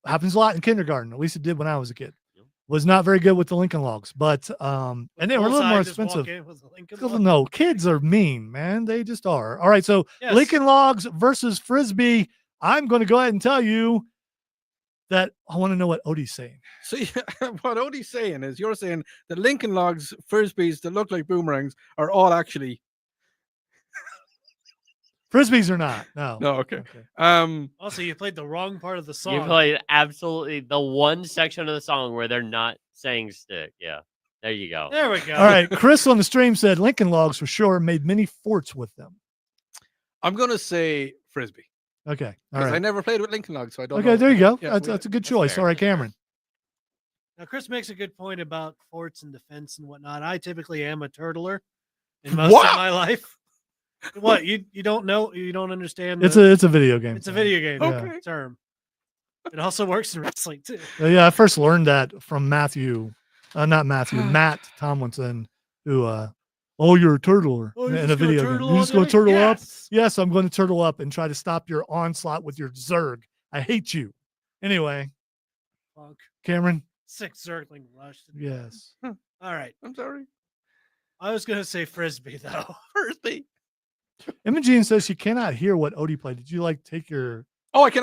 happens a lot in kindergarten. At least it did when I was a kid. Yep. Was not very good with the Lincoln Logs, but and they were a little more Bullseye just walk expensive. in with a Lincoln log. No, kids are mean, man. They just are. All right, so Yes. Lincoln Logs versus Frisbee. I'm going to go ahead and tell you that I want to know what Odie's saying. See, what Odie's saying is you're saying that Lincoln Logs, Frisbees that look like boomerangs are all actually... Frisbees are not. No. No, okay. Also, you played the wrong part of the You song. played absolutely the one section of the song where they're not saying stick. Yeah. There you go. There we go. All right. Chris on the stream said Lincoln Logs for sure made many forts with them. I'm going to say Frisbee. Okay. All Because I right. never played with Lincoln Logs, so I don't know. Okay. There you go. Yeah, That's a good that's choice. fair. All right, Cameron. Now, Chris makes a good point about forts and defense and whatnot. I typically am a turtler in most What? of my life. What you don't know? You don't understand? It's a video game. it's a video game Okay. term. It also works in wrestling too. Yeah, I first learned that from Matthew, not Matthew, Matt Tomlinson, who oh, you're a turtler in a video game. You're just going to turtle up? Yes, I'm going to turtle up and try to stop your onslaught with your Zerg. I hate you. Anyway, Punk. Cameron. Six circling rush. Yes. All right. I'm sorry. I was gonna say Frisbee though. Frisbee. Imogene says she cannot hear what Odie played. Did you take your? Oh, I can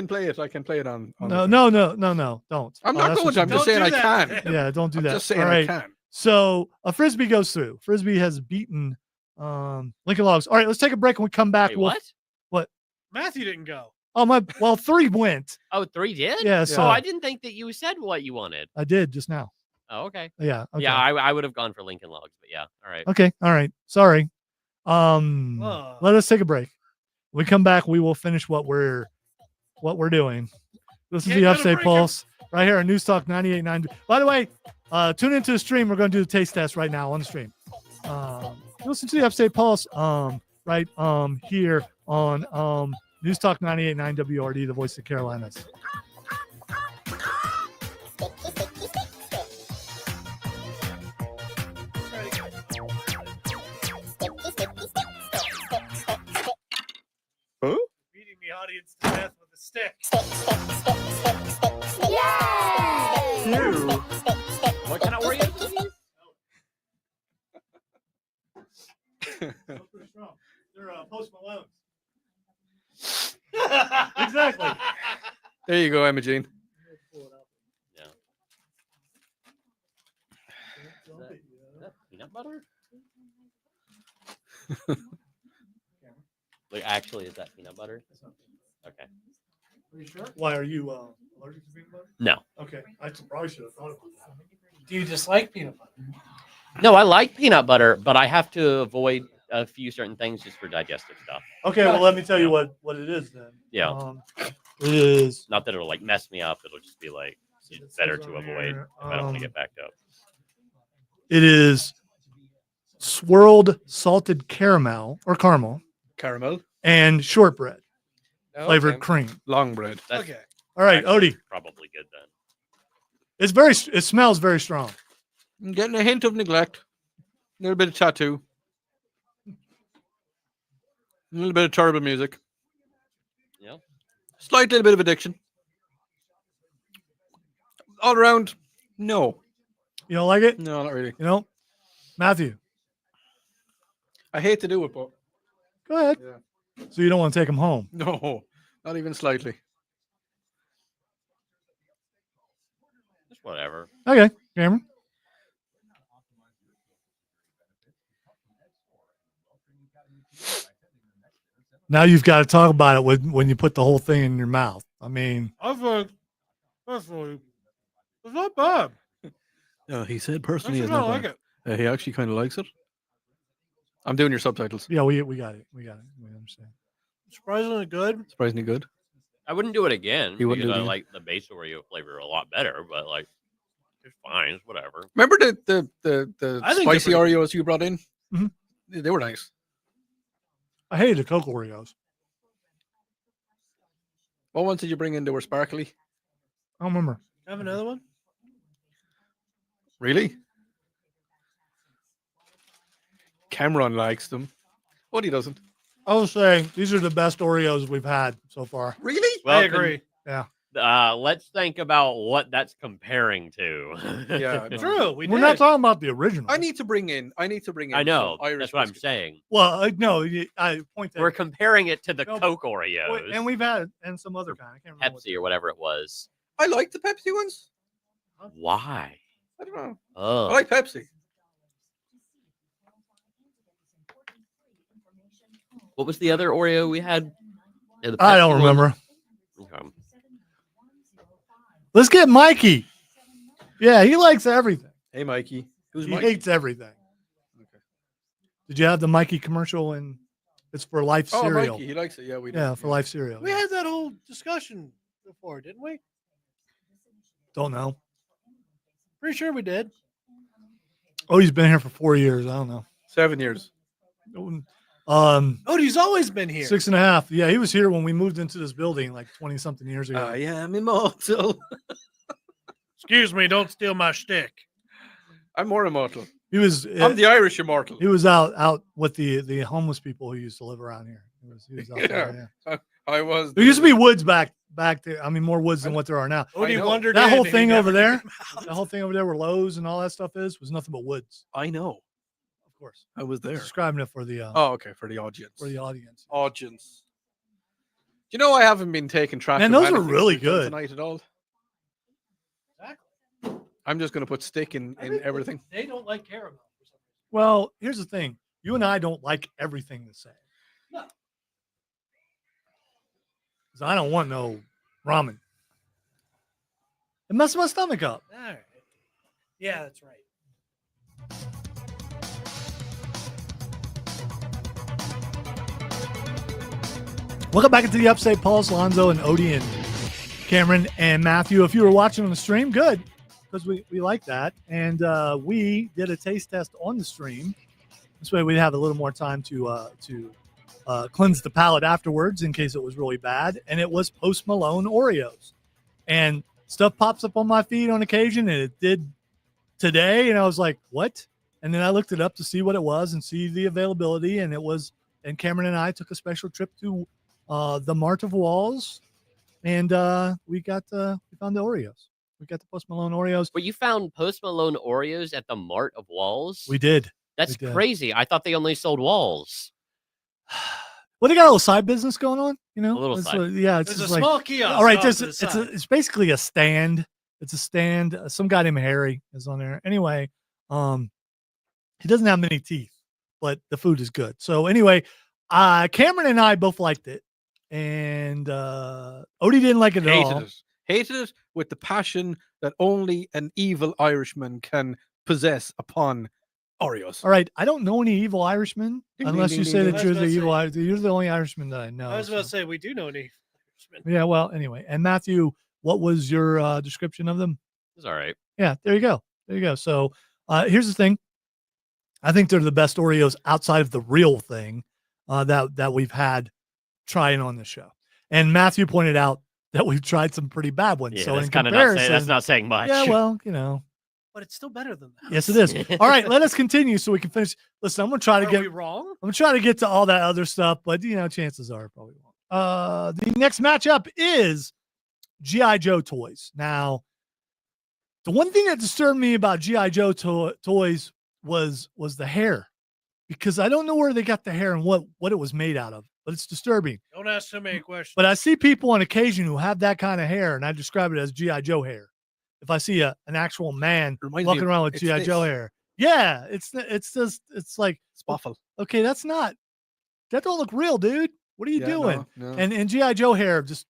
play it. I can play it on No, the thing. no, don't. I'm Oh, not that's going what to. I'm you just do. saying I do that. can. Yeah, don't do I'm that. just saying All right. I can. So a Frisbee goes through. Frisbee has beaten Lincoln Logs. All right, let's take a break. When we come back, Wait, we'll. what? Matthew didn't go. Oh, well, 3 went. Oh, 3 did? Yeah, so Oh, I didn't think that you said what you wanted. I did just now. Oh, okay. Yeah. Okay. Yeah, I would have gone for Lincoln Logs, but yeah. All right. Okay. All right. Sorry. Whoa. Let us take a break. When we come back, we will finish what we're doing. This is Can't the go to Upstate break. Pulse right here on News Talk 98.9. By the way, tune into the stream. We're going to do the taste test right now on the stream. Listen to the Upstate Pulse right here on News Talk 98.9 WRD, the voice of the Carolinas. Beating the audience to death with a stick. What kind of Oreo cookies? They're Post Malone's. Exactly. There you go, Imogene. Yeah. Is that peanut butter? Like, actually, is that peanut butter? Okay. Are you sure? Why are you allergic to peanut butter? No. Okay, I probably should have thought about that. Do you dislike peanut butter? No, I like peanut butter, but I have to avoid a few certain things just for digestive stuff. Okay, well, let me tell you what it is then. Yeah. It is. Not that it'll mess me up. It'll just be like it's better to avoid if I don't want to get backed up. It is swirled salted caramel or caramel Caramel. and shortbread flavored Okay. cream. Long bread. That's Okay. All right, actually Odie. probably good then. It smells very strong. I'm getting a hint of neglect. A little bit of tattoo. A little bit of terrible music. Yeah. Slight little bit of addiction. All around, no. You don't like it? No, not really. Matthew, I hate to do it, but go ahead. Yeah. So you don't want to take them home. no, not even slightly. whatever. Okay, Cameron. Now you've got to talk about it when you put the whole thing in your mouth. I mean, I think personally, it's not bad. No, he said I personally actually it's kind not of like bad. it. He actually kind of likes it. I'm doing your subtitles. yeah, we got it. We understand. Surprisingly good. Surprisingly good. I wouldn't do it again. You wouldn't do because it I again? like the base Oreo flavor a lot better, but like it's fine. It's whatever. Remember the I think they're spicy pretty Oreos you brought in? Mhm. They were nice. I hated the Coke Oreos. What ones did you bring in? They were sparkly. I don't remember. Have another one? Really? Cameron likes them. What he doesn't. I was saying these are the best Oreos we've had so far. Really? Well, I agree. Let's think about what that's comparing to. Yeah, no. True. We're not talking about the original. I need to bring in. I some know. Irish That's what I'm biscuits. saying. Well, no, I point that. We're comparing it to the No, Coke Oreos and we've had and some other kind. I can't remember. Pepsi or whatever it was. I like the Pepsi ones. Why? I don't know. Oh, I like Pepsi. what was the other Oreo we had? Yeah, the I Pepsi don't one? remember. Okay. Let's get Mikey. Yeah, he likes everything. Hey, Mikey. Who's He Mike? hates everything. Okay. Did you have the Mikey commercial? And it's for Life Oh, cereal. Mikey. He likes it. Yeah, we do. Yeah, for Life cereal. We had that whole discussion before, didn't we? Don't know. Pretty sure we did. Oh, he's been here for 4 years. I don't know. 7 years. Oh, he's always been here. 6.5. Yeah, he was here when we moved into this building like 20 something years ago. I am immortal. Excuse me, don't steal my shtick. I'm more immortal. He was I'm the Irish immortal. he was out with the homeless people who used to live around here. He was out there, yeah. I was. There used to be woods back there. I mean, more woods than what there are now. Odie know. wondered That whole and he thing never over there, came out. that whole thing over there where Lowe's and all that stuff was nothing but woods. I know. Of course, I was there. describing it for the Oh, okay. For the audience. audience. Audience. Do you know I haven't been taking track? Man, of those are anything really we've done good. tonight at all. Exactly. I'm just going to put stick in I think everything. They don't like caramel for some reason. Well, here's the thing: you and I don't like everything the same. No. 'Cause I don't want no ramen. It messes my stomach up. All right. Yeah, that's right. Welcome back into the Upstate Pulse, Lonzo and Odie and Cameron and Matthew. If you were watching on the stream, good, because we like that. And we did a taste test on the stream. This way we'd have a little more time to cleanse the palate afterwards in case it was really bad. And it was Post Malone Oreos. And stuff pops up on my feed on occasion, and it did today. And I was like, what? And then I looked it up to see what it was and see the availability. And it was, and Cameron and I took a special trip to the Mart of Walls, and we found the Oreos. We got the Post Malone Oreos. But you found Post Malone Oreos at the Mart of Walls? We did. That's we did. crazy. I thought they only sold walls. Well, they got a little side business going on, you know. A little It's side. yeah, it's There's a just like, small kiosk. all right. off There's to the it's side. it's basically a stand. It's a stand. Some guy named Harry is on there. Anyway, he doesn't have many teeth, but the food is good. So anyway, Cameron and I both liked it, and Odie didn't like it at all. Hated it. Hated it with the passion that only an evil Irishman can possess upon Oreos. All right, I don't know any evil Irishmen Ding, unless ding, you ding, say ding, that ding. you're I was the about to evil. You're the only Irishman that I know. I was about to so- say we do know any. Yeah. Well, anyway, and Matthew, what was your description of them? It's all right. Yeah, there you go. There you go. So here's the thing. I think they're the best Oreos outside of the real thing that we've had trying on the show. And Matthew pointed out that we've tried some pretty bad ones. Yeah, so that's in kind of comparison, that's not saying much. yeah, well, you know, But it's still better than that. yes, it is. All right, let us continue so we can finish. Listen, I'm gonna try to Are get. we wrong? I'm trying to get to all that other stuff, but you know, chances are probably won't. The next matchup is G.I. Joe toys. Now, the one thing that disturbed me about G.I. Joe toys was the hair, because I don't know where they got the hair and what it was made out of, but it's disturbing. Don't ask so many questions. But I see people on occasion who have that kind of hair, and I describe it as G.I. Joe hair. if I see an actual man Reminds me walking of- around with it's GI Joe this. hair. Yeah, it's just it's like Spoffle. okay, that don't look real, dude. What are you Yeah, doing? no. And GI Joe hair just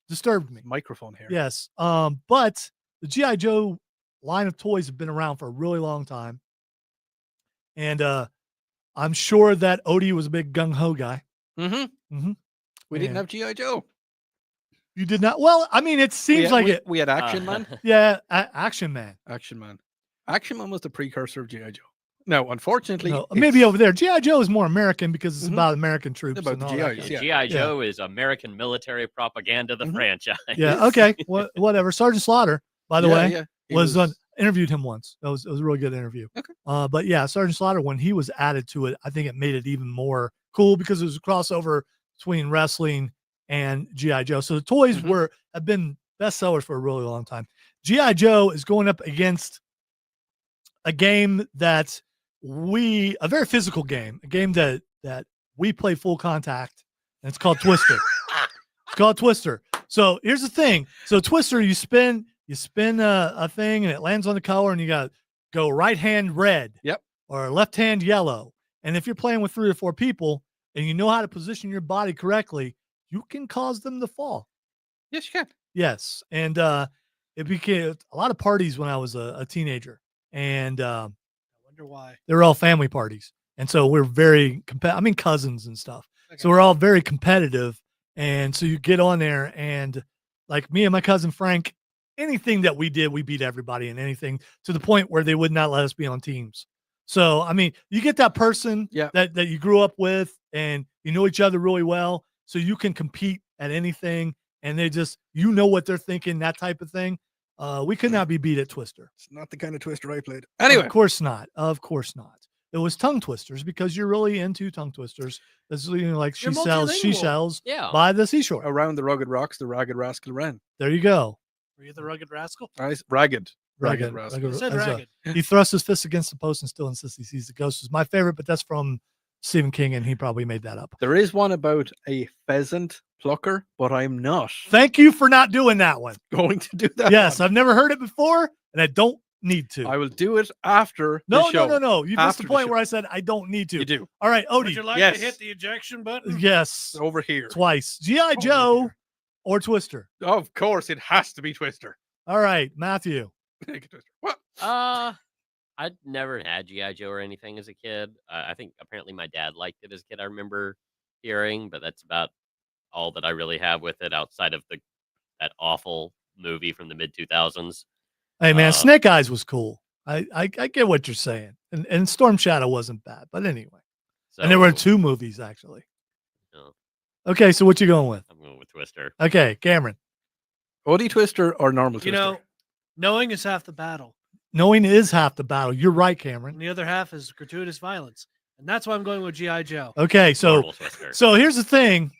disturbed me. Microphone hair. Yes. But the GI Joe line of toys have been around for a really long time, and I'm sure that Odie was a big gung ho guy. Mm-hmm. Mhm. We didn't Yeah. have GI Joe. You did not. Well, I mean, it seems like it. We had Action Man. Yeah, Action Man. Action Man. Action Man was the precursor of GI Joe. Now, unfortunately, No, maybe it's over there. GI Joe is more American because it's Mhm. about American troops About and the all that. GIs, kind of- yeah. GI Joe is American military propaganda. The Mhm. franchise. Yeah. Okay. Whatever. Sergeant Slaughter, by the Yeah, way, yeah. He was interviewed him once. It was a really good interview. Okay. But yeah, Sergeant Slaughter, when he was added to it, I think it made it even more cool because it was a crossover between wrestling and GI Joe. So the toys Mhm. have been bestsellers for a really long time. GI Joe is going up against a game that a very physical game, a game that we play full contact, and it's called Twister. It's called Twister. So here's the thing. So Twister, you spin a thing and it lands on the color, and you got to go right hand red, Yep. or left hand yellow. And if you're playing with 3 or 4 people and you know how to position your body correctly, you can cause them to fall. Yes, you can. Yes, and it became a lot of parties when I was a teenager, and I wonder why. they were all family parties, and so we're very cousins and stuff. So we're all very competitive, and so you get on there, and like me and my cousin Frank, anything that we did, we beat everybody in anything, to the point where they would not let us be on teams. So I mean, you get that person Yeah. that you grew up with, and you know each other really well, so you can compete at anything, and they just what they're thinking, that type of thing. We could not be beat at Twister. It's not the kind of Twister I played. Anyway, Of course not. Of course not. It was tongue twisters because you're really into tongue twisters. It's like You're she sells multilingual. seashells Yeah. by the seashore. around the rugged rocks, the ragged rascal ran. There you go. Were you the rugged rascal? Ragged Ragged, rascal. You said As a- ragged. He thrusts his fist against the post and still insists he sees the ghost. Is my favorite, but that's from Stephen King, and he probably made that up. There is one about a pheasant plucker, but I'm not Thank you for not doing that one. going to do that. Yes, one. I've never heard it before, and I don't need to. I will do it after No, the show. no. You missed After the the point show. where I said I don't need to. You do. All right, Would Odie. you like yes. to hit the ejection button? Yes, Over here. twice. G.I. Joe here. or Twister. Of course, it has to be Twister. All right, Matthew. Make it Twister. What? I'd never had GI Joe or anything as a kid. I think apparently my dad liked it as a kid. I remember hearing, but that's about all that I really have with it outside of that awful movie from the mid 2000s. Hey man, Uh, Snake Eyes was cool. I get what you're saying, and Storm Shadow wasn't bad, but anyway. So And there were 2 movies actually. No. Okay, so what you going with? I'm going with Twister. Okay, Cameron. Odie Twister or normal You Twister? know, knowing is half the battle, Knowing is half the battle. You're right, and Cameron. the other half is gratuitous violence, and that's why I'm going with GI Joe. Okay, so Marvel Twister. so here's the thing.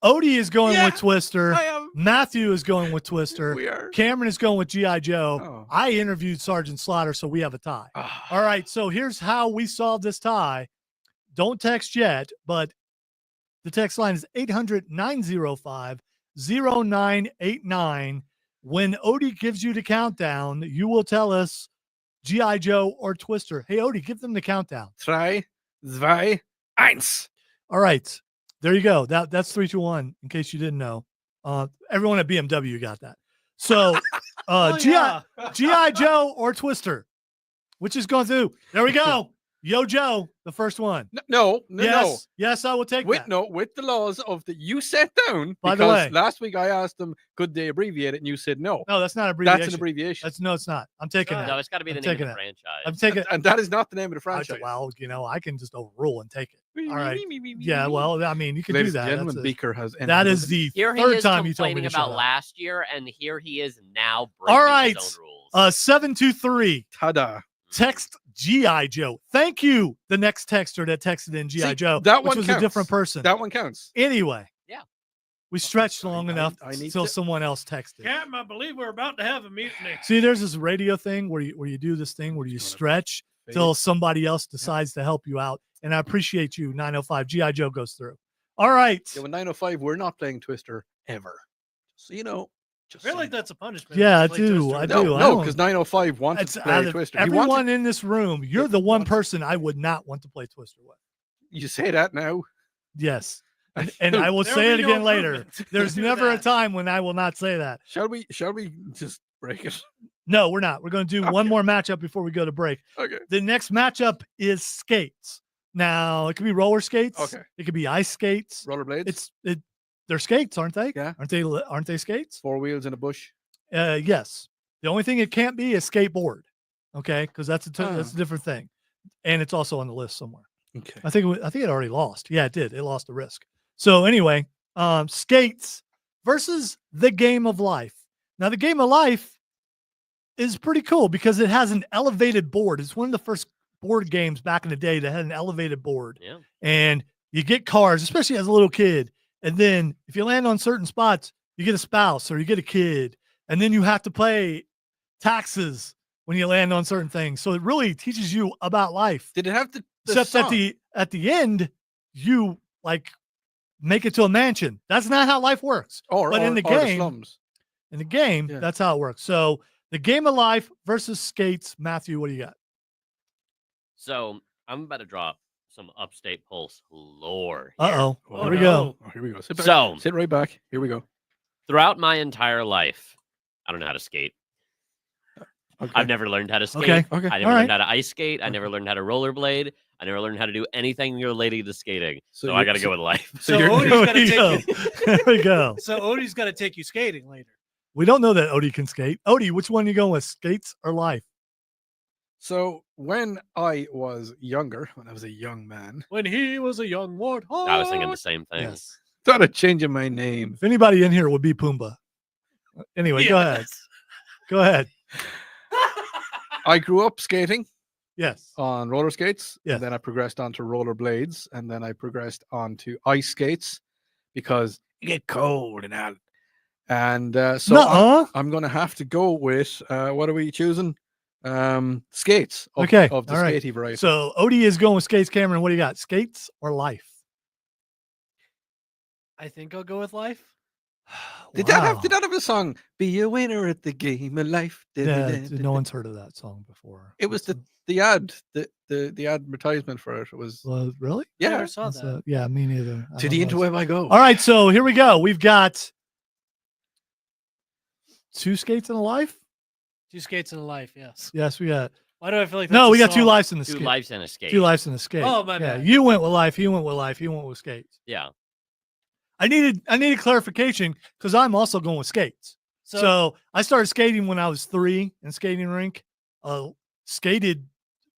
Odie is going Yeah, with Twister. I am. Matthew is going with Twister. We are. Cameron is going with G.I. Joe. Oh. I interviewed Sergeant Slaughter, so we have a tie. Ah. All right, so here's how we solve this tie. Don't text yet, but the text line is 800-905-0989. When Odie gives you the countdown, you will tell us G.I. Joe or Twister. Hey, Odie, give them the countdown. 3, 2, 1. All right, there you go. That's 3, 2, 1, in case you didn't know. Everyone at BMW got that. So Oh, G.I. yeah. G.I. Joe or Twister, which is going through. There we go. Yo, Joe, the first one. No. Yes, I will take that. With the laws of the you set down. By the because way- last week I asked them, could they abbreviate it, and you said no. No, that's not an abbreviation. That's an abbreviation. No, it's not. I'm taking No, that. No, it's got to be I'm the name of taking the it. franchise. I'm taking it. and that is not the name of the franchise. Well, I can just overrule and take it. All right. Yeah, well, I mean, you can Ladies do and that. gentlemen, That's Beaker has that entered is the- the Here he third is time you told me complaining to shut about up. last year, and here he is now breaking right. his own rules. 723. Tada. Text G.I. Joe. Thank you. The next texter that texted in G.I. See, Joe, that which one was counts. a different person. That one counts. Anyway. Yeah. We stretched long I enough need until to- someone else texted. Captain, I believe we're about to have a mutiny. See, there's this radio thing where you do this thing where you Just wanna stretch fade till it. somebody else decides to help you out. And I appreciate you. 905 G.I. Joe goes through. All right. Yeah, with 905, we're not playing Twister ever. So you know. I feel like that's a punishment. Yeah, I Play do. Twister I with do. No, I no, don't- because 905 wanted It's to out play of Twister. He everyone wanted, in this room. You're the one person I would not want to play Twister with. you say that now. Yes, and I will There say will it be no again later. improvement There's to never a that. time when I will not say that. Shall we just break it? No, we're not. We're going to do one more matchup before we go to break. Okay. The next matchup is skates. Now it could be roller skates. Okay. It could be ice skates. Rollerblades. They're skates, aren't they? Yeah. Aren't they skates? 4 wheels in a bush. Yes. The only thing it can't be is skateboard. Okay, because that's a Oh. different thing, and it's also on the list somewhere. Okay. I think it already lost. Yeah, it did. It lost the risk. So anyway, skates versus the game of life. Now the game of life is pretty cool because it has an elevated board. It's one of the first board games back in the day that had an elevated board. Yeah. And you get cards, especially as a little kid. And then if you land on certain spots, you get a spouse or you get a kid. And then you have to pay taxes when you land on certain things. So it really teaches you about life. Did it have the Except song? at the end, you like make it to a mansion. That's not how life works. But in the or game, slums. In the game, Yeah. that's how it works. So the game of life versus skates. Matthew, what do you got? So I'm about to drop some Upstate Pulse lore. Uh here. oh. Oh, Here we no. go. Oh, here we go. Sit back. So Sit right back. Here we go. throughout my entire life, I don't know how to skate. Okay. I've never learned how to skate. Okay. Okay. I never All learned right. how to ice skate. I never learned how to rollerblade. I never learned how to do anything related to skating. So I you're- got to go with life. So you're- Odie's There got we to go. take you. There we go. So Odie's got to take you skating later. We don't know that Odie can skate. Odie, which one you going with, skates or life? So when I was younger, when I was a young man, When he was a young warthog. I was thinking the same thing. Yes. thought of changing my name. If anybody in here would be Pumbaa. Anyway, go ahead. Yes. Go ahead. I grew up skating Yes. on roller skates, Yes. and then I progressed onto roller blades, and then I progressed onto ice skates because you get cold and that. And so Nuh-uh. I'm going to have to go with what are we choosing? Skates. Okay, Of the all right. skatey variety. So Odie is going with skates. Cameron, what do you got? Skates or life? I think I'll go with life. Did that Wow. have a song? Be a winner at the game of life. Yeah, no one's heard of that song before. It was What's the ad, the advertisement for it. It was well, really? I yeah. never saw That's, that. yeah, me neither. I To don't the know. interweb I go. All right, so here we go. We've got 2 skates and a life. 2 skates and a life. Yes. Yes, we got. Why do I feel like No, that's we a got 2 song? lives in the 2 skate. lives and a skate. 2 lives in the skate. Oh, my yeah, bad. you went with life. He went with life. He went with skates. Yeah. I needed clarification because I'm also going with skates. So I started skating when I was 3 in skating rink. Skated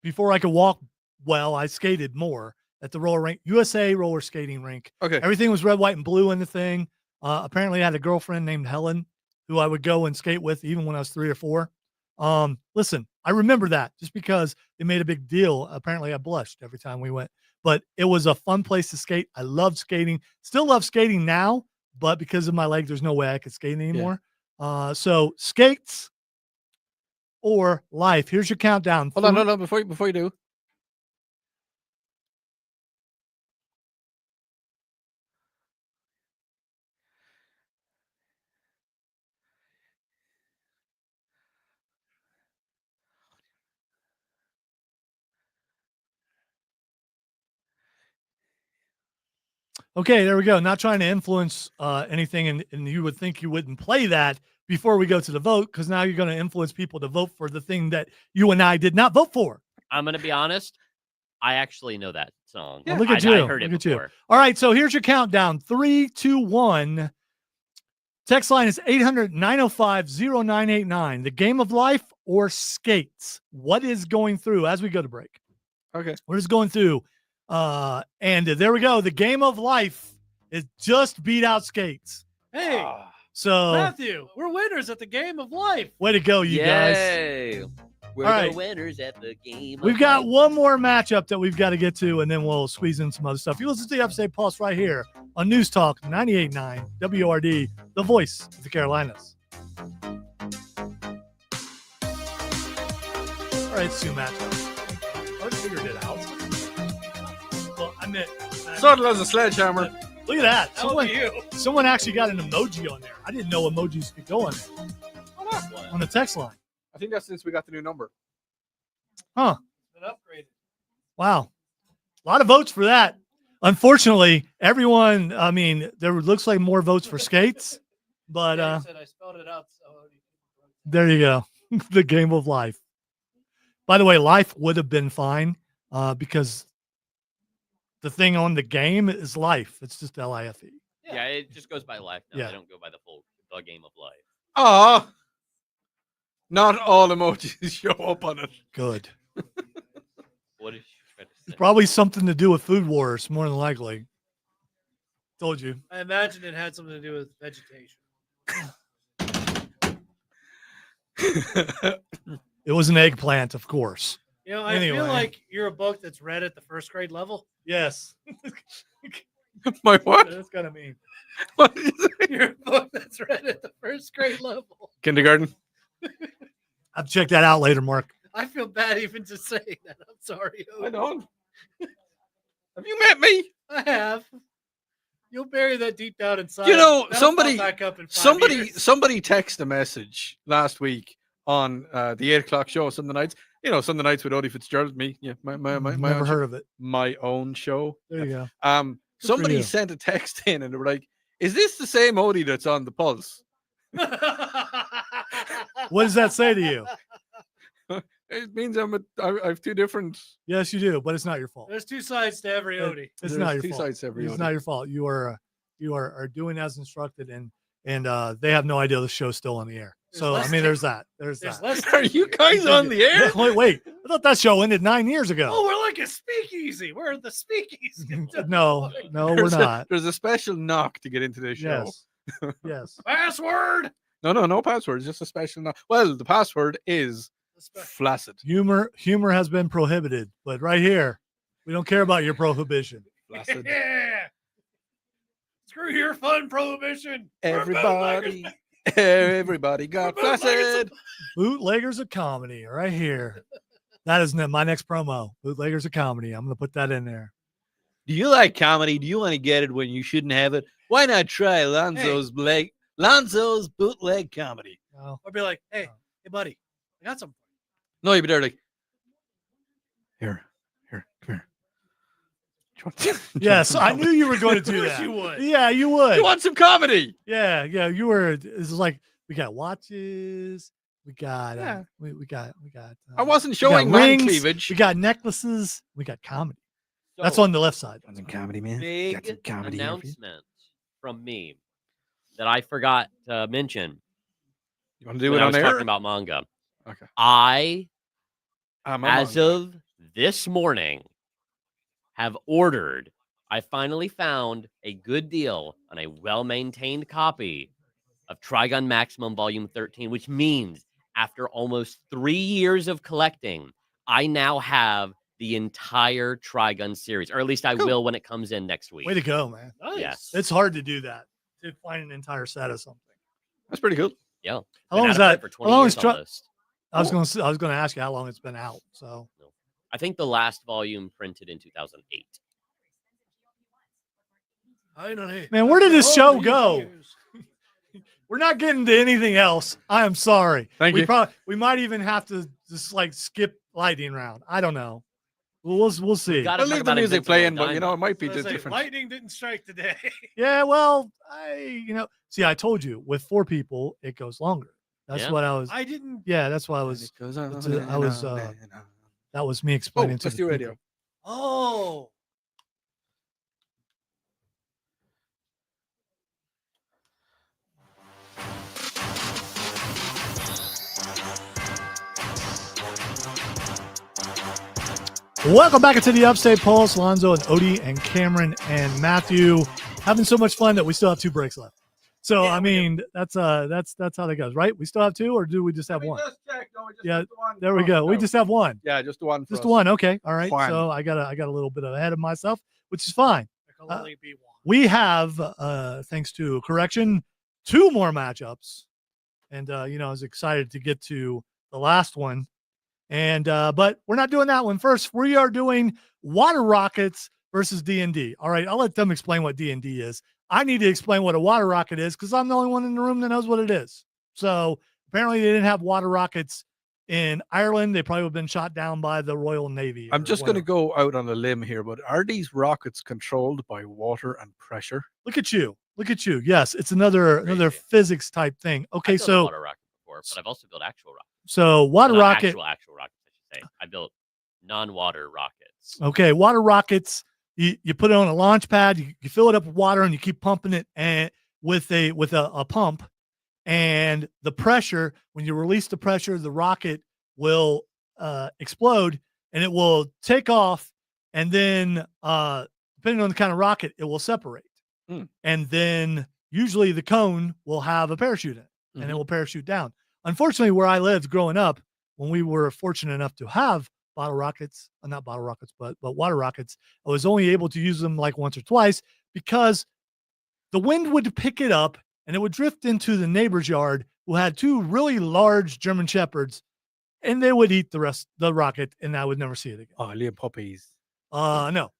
before I could walk well. I skated more at the roller rink, USA roller skating rink. Okay. Everything was red, white, and blue in the thing. Apparently, I had a girlfriend named Helen who I would go and skate with even when I was 3 or 4. Listen, I remember that just because it made a big deal. Apparently, I blushed every time we went, but it was a fun place to skate. I loved skating. Still love skating now, but because of my leg, there's no way I could skate anymore. So skates or life. Here's your countdown. Hold on, no, before you do. Okay, there we go. Not trying to influence anything, and you would think you wouldn't play that before we go to the vote because now you're going to influence people to vote for the thing that you and I did not vote for. I'm going to be honest. I actually know that song. Yeah. Look at you. I heard it Look at you. before. All right, so here's your countdown. 3, 2, 1. Text line is 800-905-0989. The game of life or skates? What is going through as we go to break? Okay. What is going through? And there we go. The game of life is just beat out skates. Hey, So Matthew, we're winners at the game of life. way to go, you guys. Yay. We're All the right. winners at the game. We've of got life. one more matchup that we've got to get to, and then we'll squeeze in some other stuff. You listen to the Upstate Pulse right here on News Talk 98.9 WRD, the voice of the Carolinas. All right, it's 2 matchups. I figured it out. Well, I meant Subtle as a sledgehammer. Look at that. That would be you. Someone actually got an emoji on there. I didn't know emojis could go on there, on the text line. I think that's since we got the new number. Huh. Been upgraded. Wow. A lot of votes for that. Unfortunately, everyone, I mean, there looks like more votes for skates, but Yeah, he said I spelled it out. So there you go. The game of life. By the way, life would have been fine because the thing on the game is life. It's just LIFE. Yeah, it just goes by life now. Yeah. They don't go by the game of life. Ah, not all emojis show up on it. Good. What is she trying to say? It's probably something to do with food wars, more than likely. Told you. I imagine it had something to do with vegetation. It was an eggplant, of course. You know, I Anyway. feel like you're a book that's read at the first grade level. Yes. My what? That's kind of mean. What did you say? You're a book that's read at the first grade level. Kindergarten. I'll check that out later, Mark. I feel bad even just saying that. I'm sorry. I don't. Have you met me? I have. You'll bury that deep down inside. You know, That'll somebody- pop back up in 5 years. Somebody texted a message last week on the 8 o'clock show Sunday nights. You know, Sunday nights with Odie Fitzgerald, me. Yeah, my Never own heard of it. my own show. There you go. Um, for somebody you. sent a text in and they were like, "Is this the same Odie that's on the Pulse?" What does that say to you? It means I have two different. Yes, you do, but it's not your fault. There's two sides to every Odie. It's There's not your two fault. sides to every It's Odie. not your fault. You are doing as instructed, and they have no idea the show's still on the air. There's So I less mean, tech. there's that. There's There's that. less. Are you guys on the air? Wait. I thought that show ended 9 years ago. Oh, we're like a speakeasy. We're the speakeasy. No, we're There's not. There's a special knock to get into this show. Yes. Yes. Password. No password. It's just a special knock. Well, the password is flaccid. Humor has been prohibited, but right here, we don't care about your prohibition. Flaccid. Yeah. Screw your fun prohibition. Everybody got We're bootleggers. flaccid. Bootleggers of comedy, right here. That is my next promo. Bootleggers of comedy. I'm gonna put that in there. Do you like comedy? Do you want to get it when you shouldn't have it? Why not try Lonzo's bootleg comedy? No. Or be like, hey, buddy, I got some. No, you'd be there like, Here, come here. Yes, I knew you were going to do Of course that. you would. Yeah, you would. You want some comedy? Yeah, you were. This is like we got watches. We got. Yeah. We got. I wasn't we showing got man rings, cleavage. We got necklaces. We got comedy. That's So, on the left side. want some comedy, man? Got big some comedy here for you? announcement from me that I forgot to mention You want to do when it I on was air? talking about manga. Okay. As As of this morning, have ordered. I finally found a good deal on a well-maintained copy of Trigun Maximum Volume 13, which means after almost 3 years of collecting, I now have the entire Trigun series, or at least I Cool. will when it comes in next week. Way to go, man. Nice. Yes. It's hard to do that, to find an entire set of something. That's pretty cool. Yeah. How long Been is out of that? print For How 20 long years is Tri- almost. I was going to ask you how long it's been out. So I think the last volume printed in 2008. I don't know. Man, where did this show these go? years. we're not getting to anything else. I am sorry. Thank you. We might even have to just like skip lightning round. I don't know. We'll see. Gotta I'll talk leave the about music Invincible playing, but you know, Diamond. it might be I was just like, different. lightning didn't strike today. Yeah, well, see, I told you with 4 people it goes longer. That's Yeah. what I was. I didn't. Yeah, that's why I was. That was me explaining to let's the do radio. people. Oh. Welcome back into the Upstate Pulse. Lonzo and Odie and Cameron and Matthew having so much fun that we still have 2 breaks left. So Yeah, I mean, that's how that goes, right? We still have 2, or do we just have one? Yeah, there we go. We just have one. Yeah, just the one. Just one. Okay. All right. One. So I got a little bit ahead of myself, which is fine. There can only be one. We have, thanks to correction, 2 more matchups, and I was excited to get to the last one, and but we're not doing that one first. We are doing Water Rockets versus D&D. All right, I'll let them explain what D&D is. I need to explain what a water rocket is because I'm the only one in the room that knows what it is. So apparently they didn't have water rockets in Ireland. They probably would have been shot down by the Royal Navy. I'm or just going to whatever. go out on a limb here, but are these rockets controlled by water and pressure? Look at you. Look at you. Yes, it's another Crazy. physics type thing. Okay, I built a so water rocket before, but I've also built actual rockets. so water Not rocket. actual rockets, I should say. I built non-water rockets. Okay, water rockets. You put it on a launch pad. You fill it up with water, and you keep pumping it and with a pump. And the pressure, when you release the pressure, the rocket will explode, and it will take off. And then, depending on the kind of rocket, it will separate. And then usually the cone will have a parachute in it, and it will parachute down. Unfortunately, where I lived growing up, when we were fortunate enough to have bottle rockets, not bottle rockets, but water rockets, I was only able to use them like once or twice because the wind would pick it up and it would drift into the neighbor's yard who had 2 really large German shepherds, and they would eat the rocket, and I would never see it again. Oh, little puppies. No.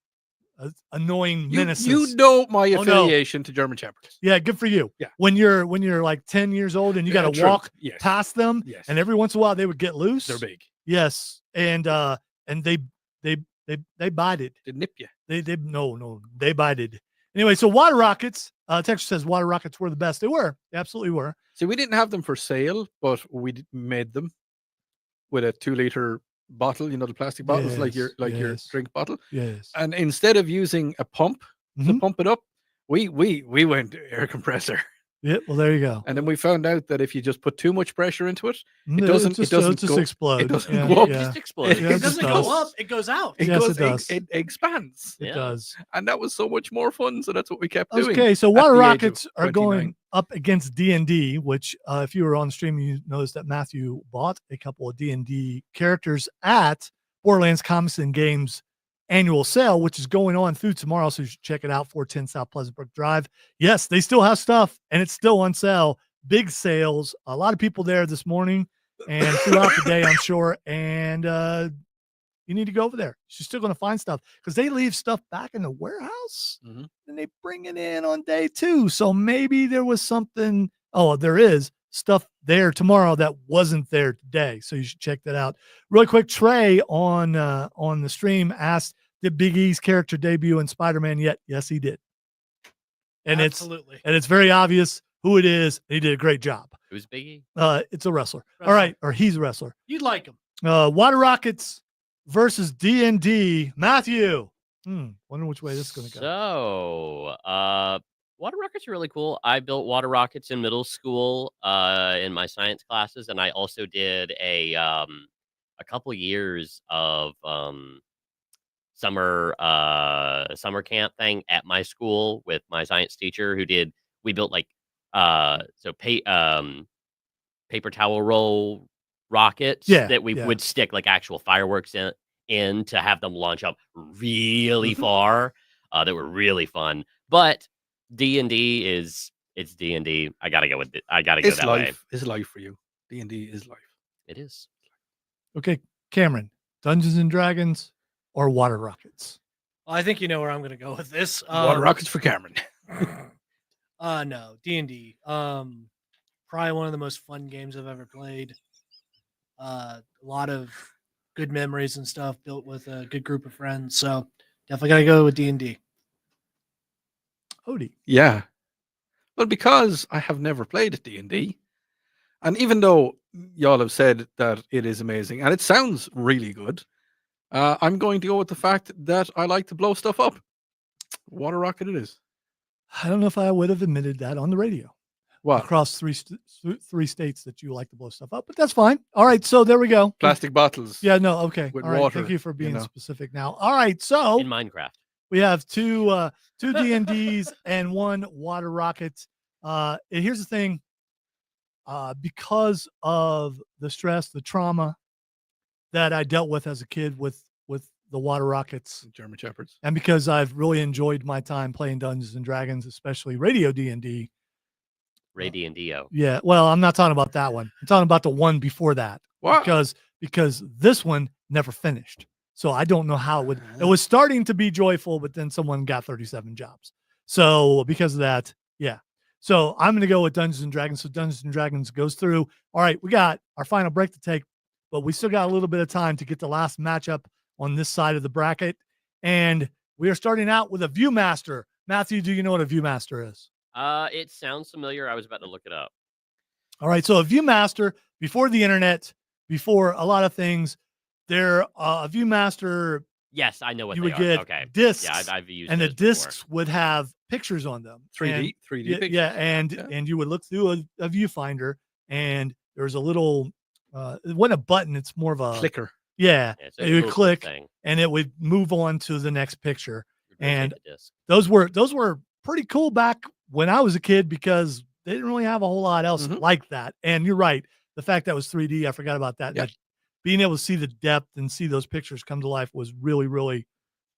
Annoying You menaces. know my Oh, no. affiliation to German Shepherds. Yeah, good for you. Yeah. When you're like 10 years old and you got to True. walk Yes. past them, Yes. and every once in a while they would get loose. They're big. Yes, and they bited. They nip you. They bited. Anyway, so water rockets. Texas says water rockets were the best. They were. They absolutely were. See, we didn't have them for sale, but we made them with a 2-liter bottle. You know, the plastic bottles, like your Yes. drink bottle. Yes. And instead of using a pump to Mhm. pump it up, we went air compressor. Yeah. Well, there you go. And then we found out that if you just put too much pressure into it, It doesn't- it doesn't just go- explode. it doesn't yeah, go up. It Yeah. just exploded. Yeah, It it just doesn't does. go up, it goes out. it Yes, goes, it does. it expands. It Yeah. does. And that was so much more fun. So that's what we kept doing. Okay, so at water the age of rockets are 29. going up against D&D, which if you were on stream, you noticed that Matthew bought a couple of D&D characters at Borderlands Comics and Games annual sale, which is going on through tomorrow. So you should check it out, 410 South Pleasant Brook Drive. Yes, they still have stuff, and it's still on sale. Big sales. A lot of people there this morning and throughout the day, I'm sure. And you need to go over there. You're still going to find stuff because they leave stuff back in the warehouse Mhm. and they bring it in on day 2. So maybe there was something. Oh, there is stuff there tomorrow that wasn't there today. So you should check that out. Really quick, Trey on the stream asked, did Big E's character debut in Spider-Man yet? Yes, he did. And Absolutely. it's very obvious who it is. He did a great job. Who's Biggie? It's a wrestler. All Wrestler. right, or he's a wrestler. You'd like him. Water Rockets versus D&D. Matthew. Wonder which way this is going to go. So, water rockets are really cool. I built water rockets in middle school in my science classes, and I also did a couple years of summer camp thing at my school with my science teacher we built like paper towel roll rockets that we would stick like actual fireworks in to have them launch up really far. That were really fun. But D&D it's D&D. I gotta go with it. I gotta go It's that way. life. It's life for you. D&D is life. It is. Okay, Cameron, Dungeons and Dragons or Water Rockets? Well, I think you know where I'm going to go with this. Water rockets for Cameron. No, D&D. Probably one of the most fun games I've ever played. A lot of good memories and stuff built with a good group of friends. So definitely got to go with D&D. Odie. Yeah. Well, because I have never played D&D, and even though y'all have said that it is amazing and it sounds really good, I'm going to go with the fact that I like to blow stuff up. Water rocket it is. I don't know if I would have admitted that on the radio. What? Across three states that you like to blow stuff up, but that's fine. All right, so there we go. Plastic bottles. Yeah, no, okay. With All right, water, thank you for being know. specific now. All right, so In Minecraft. we have two D&Ds and one water rocket. And here's the thing. Because of the stress, the trauma that I dealt with as a kid with the water rockets, German Shepherds. and because I've really enjoyed my time playing Dungeons and Dragons, especially radio D&D. Radio. Yeah, well, I'm not talking about that one. I'm talking about the one before that. What? Because this one never finished. So I don't know how it would. It was starting to be joyful, but then someone got 37 jobs. So because of that, yeah. So I'm going to go with Dungeons and Dragons. So Dungeons and Dragons goes through. All right, we got our final break to take, but we still got a little bit of time to get the last matchup on this side of the bracket. And we are starting out with a Viewmaster. Matthew, do you know what a Viewmaster is? It sounds familiar. I was about to look it up. All right. So a Viewmaster, before the internet, before a lot of things, they're a Viewmaster. Yes, I know what You they would are. get Okay. discs, Yeah, I've used and the those before. discs would have pictures on them. 3D Yeah, pictures. yeah, and Yeah. and you would look through a viewfinder, and there's a little it wasn't a button, it's more of a Clicker. yeah. Yeah, it's a You would little click thing. and it would move on to the next picture. You'd rotate And the disc. those were pretty cool back when I was a kid because they didn't really have a whole lot else Mhm. like that. And you're right, the fact that was 3D, I forgot about that. Yeah. That being able to see the depth and see those pictures come to life was really, really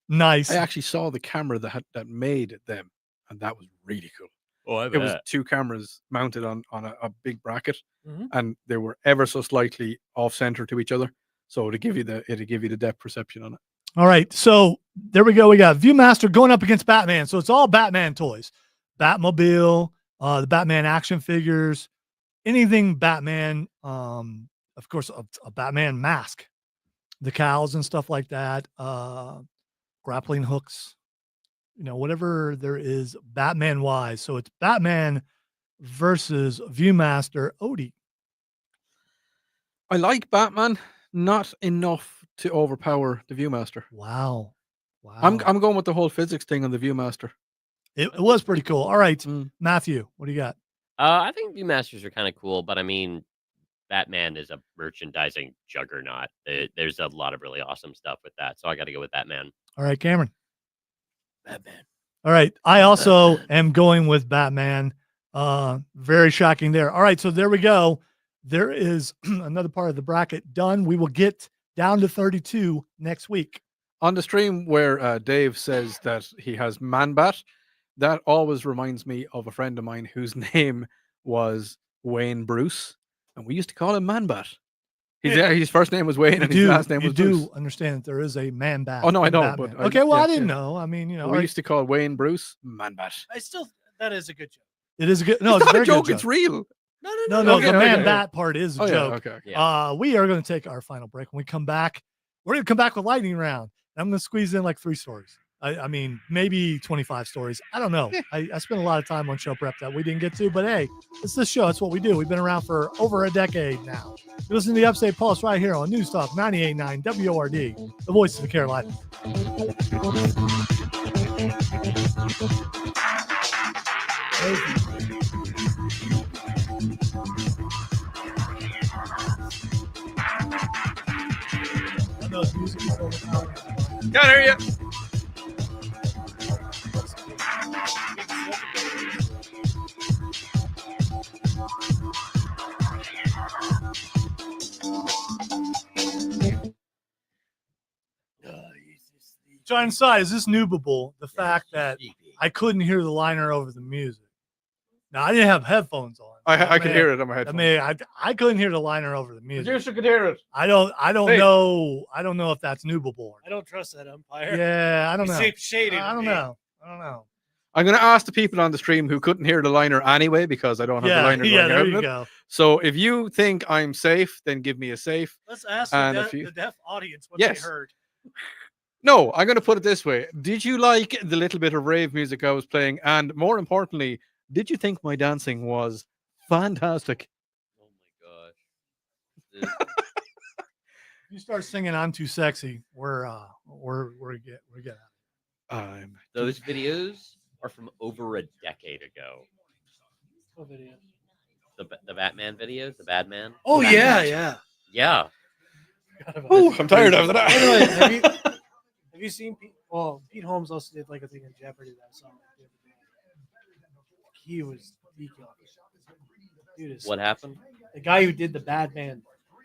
nice. I actually saw the camera that made them, and that was really cool. Oh, I It was 2 cameras mounted on a big bracket, Mhm. and they were ever so slightly off center to each other, so it'd give you the depth perception on it. All right, so there we go. We got Viewmaster going up against Batman. So it's all Batman toys, Batmobile, the Batman action figures, anything Batman. Of course, a Batman mask, the cows and stuff like that. Grappling hooks, whatever there is Batman wise. So it's Batman versus Viewmaster Odie. I like Batman, not enough to overpower the Viewmaster. Wow. I'm going with the whole physics thing on the Viewmaster. It was pretty cool. All right, Mm. Matthew, what do you got? I think Viewmasters are kind of cool, but I mean, Batman is a merchandising juggernaut. There's a lot of really awesome stuff with that, so I got to go with Batman. All right, Cameron. Batman. All right. I also am going with Batman. Very shocking there. All right. So there we go. There is another part of the bracket done. We will get down to 32 next week. On the stream where Dave says that he has Man-Bat, that always reminds me of a friend of mine whose name was Wayne Bruce, and we used to call him Man-Bat. His first name was Wayne, and his last name was Bruce. Understand that there is a man bat. Oh, no, I in know, Batman. but okay, well, yeah, I didn't yeah. know. I mean, We all right. used to call Wayne Bruce Man-Bat. That is a good joke. It is a good. No, It's it's, not a a very joke. good It's real. No, Okay, the man okay. bat part is a Oh, joke. yeah, okay. Yeah. We are going to take our final break. When we come back, we're going to come back with lightning round. I'm going to squeeze in like 3 stories. I mean, maybe 25 stories. I don't know. I spent a lot of time on show prep that we didn't get to, but hey, it's this show. It's what we do. We've been around for over a decade now. You listen to the Upstate Pulse right here on News Talk 98.9 WORD, the voice of the Carolina. Can't hear you. Trying to decide, is this noobable? The fact that I couldn't hear the liner over the music. Now, I didn't have headphones on. I could hear it on my I headphones. mean, I couldn't hear the liner over the music. Producer could hear it. I don't Hey. know. I don't know if that's noobable. Or I don't trust that umpire. not. Yeah, I don't know. Seems shady. I to don't me. know. I don't know. I'm going to ask the people on the stream who couldn't hear the liner anyway because I don't have the Yeah, liner yeah, going there out you of it. go. So if you think I'm safe, then give me a safe. Let's ask And the, if you- the deaf audience what Yes. they heard. No, I'm going to put it this way. Did you like the little bit of rave music I was playing? And more importantly, did you think my dancing was fantastic? Oh my gosh. If you start singing "I'm Too Sexy," we're getting. I'm Those videos are from over a decade ago. What video? The Batman videos, the Bad Man. Oh Batman. yeah. Yeah. Oh, I'm tired of By the way, that. have you seen Pete? Well, Pete Holmes also did like a thing in Jeopardy that I saw. The other day. He was ridiculous. Dude, is What happened? the guy who did the Batman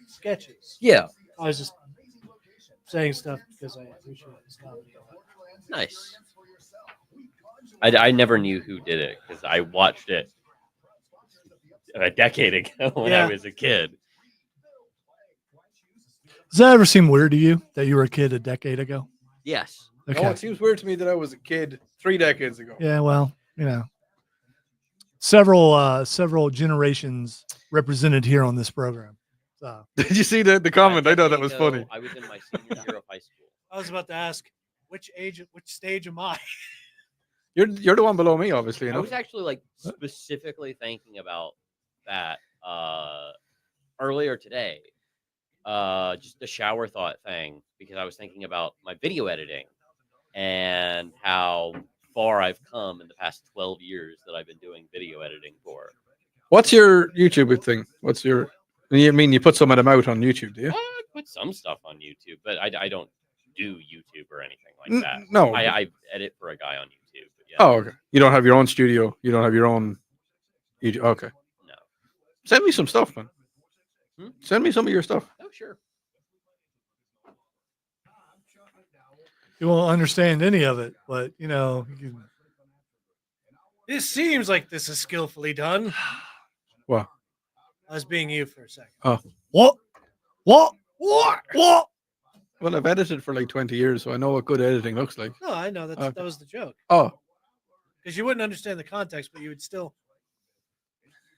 sketches. Yeah. I was just saying stuff because I appreciate his comedy. Nice. I never knew who did it because I watched it a decade ago when Yeah. I was a kid. Does that ever seem weird to you that you were a kid a decade ago? Yes. Okay. No, it seems weird to me that I was a kid 3 decades ago. Yeah, well, several generations represented here on this program. So Did you see the comment? I thought that decade was ago, funny. I was in my senior year of high school. I was about to ask, which stage am I? You're the one below me, obviously. You I know. was actually like specifically thinking about that earlier today. Just a shower thought thing because I was thinking about my video editing and how far I've come in the past 12 years that I've been doing video editing for. What's your YouTube thing? What's your? You mean you put some of them out on YouTube, do you? I put some stuff on YouTube, but I don't do YouTube or anything like that. No. I edit for a guy on YouTube. But yeah, Oh, okay. You don't have your own studio. You don't have your own. YouTube. Okay. no. Send me some stuff, man. Hmm? Send me some of your stuff. Oh, sure. you won't understand any of it, but you can, This seems like this is skillfully done. What? I was being you for a second. what? What? Well, I've edited for like 20 years, so I know what good editing looks like. No, I know Okay. that was the joke. Oh, Because you wouldn't understand the context, but you would still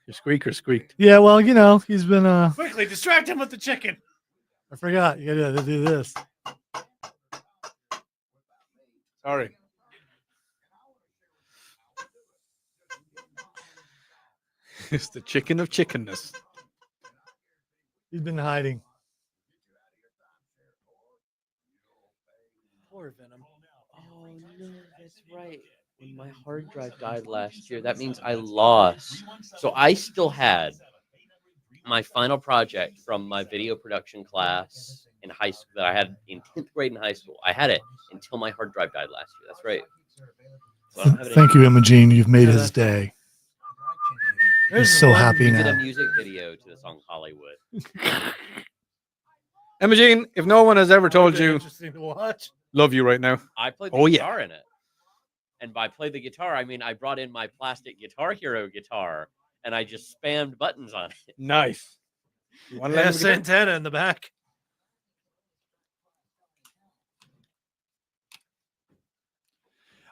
your squeaker squeaked. Yeah, well, he's been quickly distract him with the chicken. I forgot. You gotta do this. Sorry. It's the chicken of chickenness. He's been hiding. Poor Venom. Oh no, that's right. When my hard drive died last year, that means I lost. So I still had my final project from my video production class in high school that I had in 10th grade in high school. I had it until my hard drive died last year. That's right. So I don't have it Thank you, Imogene. You've made Yeah, his that's- day. He's so happy We did a now. music video to the song Hollywood. Imogene, if no one has ever told you, Interesting to watch. love you right now. I played the Oh, yeah. guitar in it. And by play the guitar, I mean I brought in my plastic Guitar Hero guitar and I just spammed buttons on it. Nice. You want to Yeah, let him begin? Santana in the back.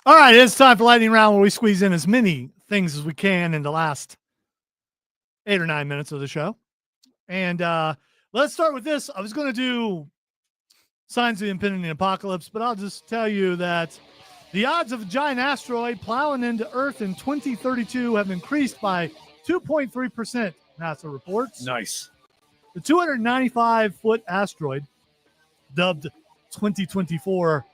All right, it's time for lightning round where we squeeze in as many things as we can in the last 8 or 9 minutes of the show. And let's start with this. I was going to do signs of the impending apocalypse, but I'll just tell you that the odds of a giant asteroid plowing into Earth in 2032 have increased by 2.3%, NASA reports. Nice. The 295-foot asteroid, dubbed 2024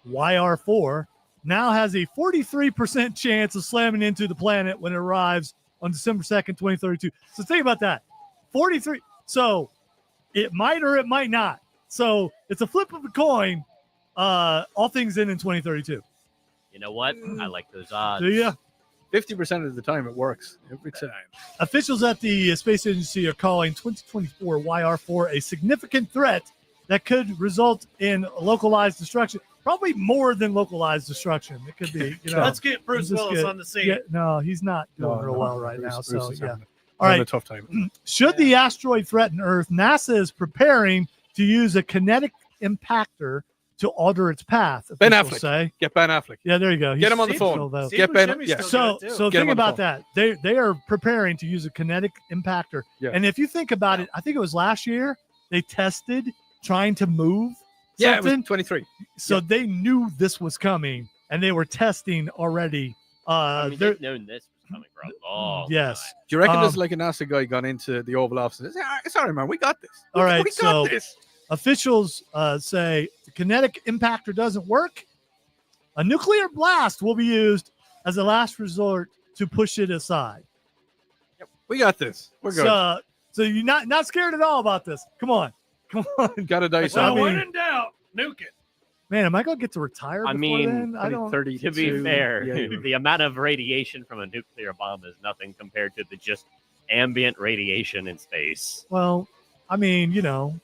YR4, now has a 43% chance of slamming into the planet when it arrives on December 2nd, 2032. So think about that. 43. So it might or it might not. So it's a flip of a coin. All things in 2032. You know what? I like those odds. Do you? 50% of the time it works. Every time. Officials at the Space Agency are calling 2024 YR4 a significant threat that could result in localized destruction. Probably more than localized destruction. It could be, Let's get Bruce just Willis get- on the scene. Yeah, no, he's not doing No, real no, well right Bruce- now. Bruce So is yeah. having All having right. a tough time. Should the asteroid threaten Earth, NASA is preparing to use a kinetic impactor to alter its path. Ben officials Affleck. say. Get Ben Affleck. Yeah, there you go. Get him on the He's phone. still though. Steve Get Ben- Buscemi's yeah. still good, too. So Get him think on the about phone. that. They are preparing to use a kinetic impactor. Yeah. And if you think about it, I think it was last year they tested trying to move Yeah, it was something. 23. So they knew this was coming and they were testing already. I mean, they're- they've known this was coming for a long yes. time. Do you reckon there's Um, like a NASA guy gone into the Oval Office and says, sorry, man, we got this. All right, we got so- this. Officials say the kinetic impactor doesn't work. A nuclear blast will be used as a last resort to push it aside. We got this. We're good. So you're not scared at all about this. Come on. Gotta dice Well, on I when mean- in doubt, nuke it. Man, am I going to get to retire I before mean, then? I don't. 30, To be 32. fair, Yeah, you're- the amount of radiation from a nuclear bomb is nothing compared to the just ambient radiation in space. Well, I mean, Well,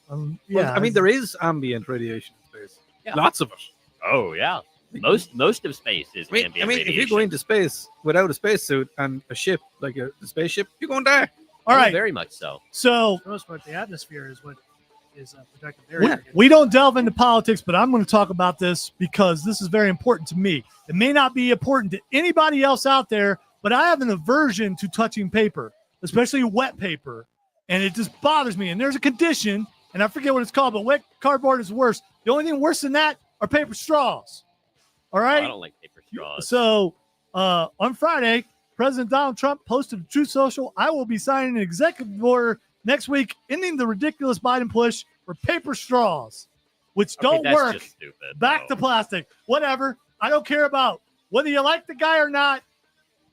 yeah. I mean, there is ambient radiation in space. Yeah. Lots of it. Oh yeah, most of space is ambient I mean, radiation. if you go into space without a spacesuit and a ship, like a spaceship, you're going to die. All right. very much so. So For the most part, the atmosphere is what is a protective barrier. We don't delve into politics, but I'm going to talk about this because this is very important to me. It may not be important to anybody else out there, but I have an aversion to touching paper, especially wet paper, and it just bothers me. And there's a condition, and I forget what it's called, but wet cardboard is worse. The only thing worse than that are paper straws. All right? I don't like paper straws. So on Friday, President Donald Trump posted to Truth Social, I will be signing an executive order next week ending the ridiculous Biden push for paper straws, which don't that's work. just stupid, Back though. to plastic. Whatever. I don't care about whether you like the guy or not.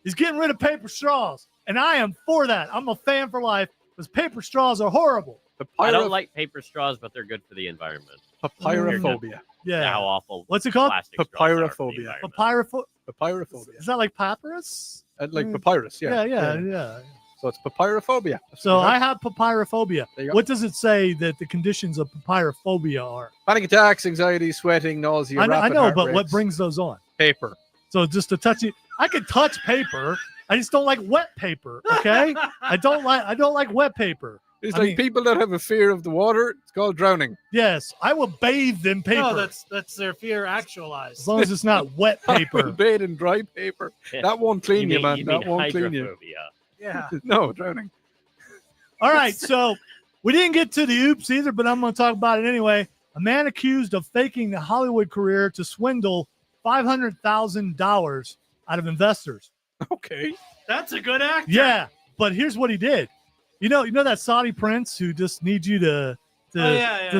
He's getting rid of paper straws. And I am for that. I'm a fan for life because paper straws are horrible. I don't like paper straws, but they're good for the environment. Papyrophobia. Yeah. How awful. What's it called? Plastic straws are for the Papyrophobia. environment. Papyrophobia. Is that like papyrus? Like papyrus, yeah. Yeah. So it's papyrophobia. So I have papyrophobia. There you go. What does it say that the conditions of papyrophobia are? Panic attacks, anxiety, sweating, nausea. I know, rapid but heart what rates. brings those on? Paper? So just to touch it, I can touch paper. I just don't like wet paper. Okay, I don't like wet paper. It's I like mean- people that have a fear of the water. It's called drowning. Yes, I will bathe in paper No, that's their fear as actualized. long as it's not wet I will paper. bathe in dry paper. That won't clean you, man. mean That won't clean you. hydrophobia. Yeah. No, drowning. All right, so we didn't get to the oops either, but I'm going to talk about it anyway. A man accused of faking a Hollywood career to swindle $500,000 out of investors. Okay. That's a good actor. Yeah, but here's what he did. You know that Saudi prince who just needs you to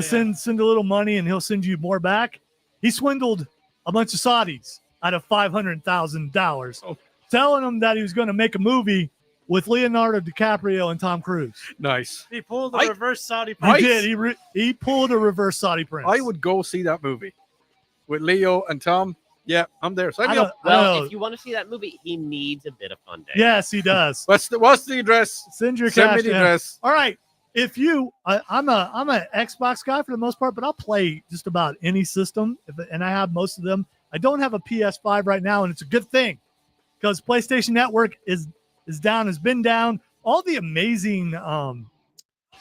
send a little money and he'll send you more back. He swindled a bunch of Saudis out of $500,000, Oh. telling them that he was going to make a movie with Leonardo DiCaprio and Tom Cruise. Nice. He pulled the I- reverse Saudi He Right. did. He pulled a reverse Saudi prince. I would go see that movie with Leo and Tom. Yeah, I'm there. Sign I me don't- up. I Well, don't- if you want to see that movie, he needs a bit of funding. Yes, he does. What's the address? Send your Send cash. me the down. address. All right. If I'm an Xbox guy for the most part, but I'll play just about any system, and I have most of them. I don't have a PS5 right now, and it's a good thing because PlayStation Network is down, has been down. All the amazing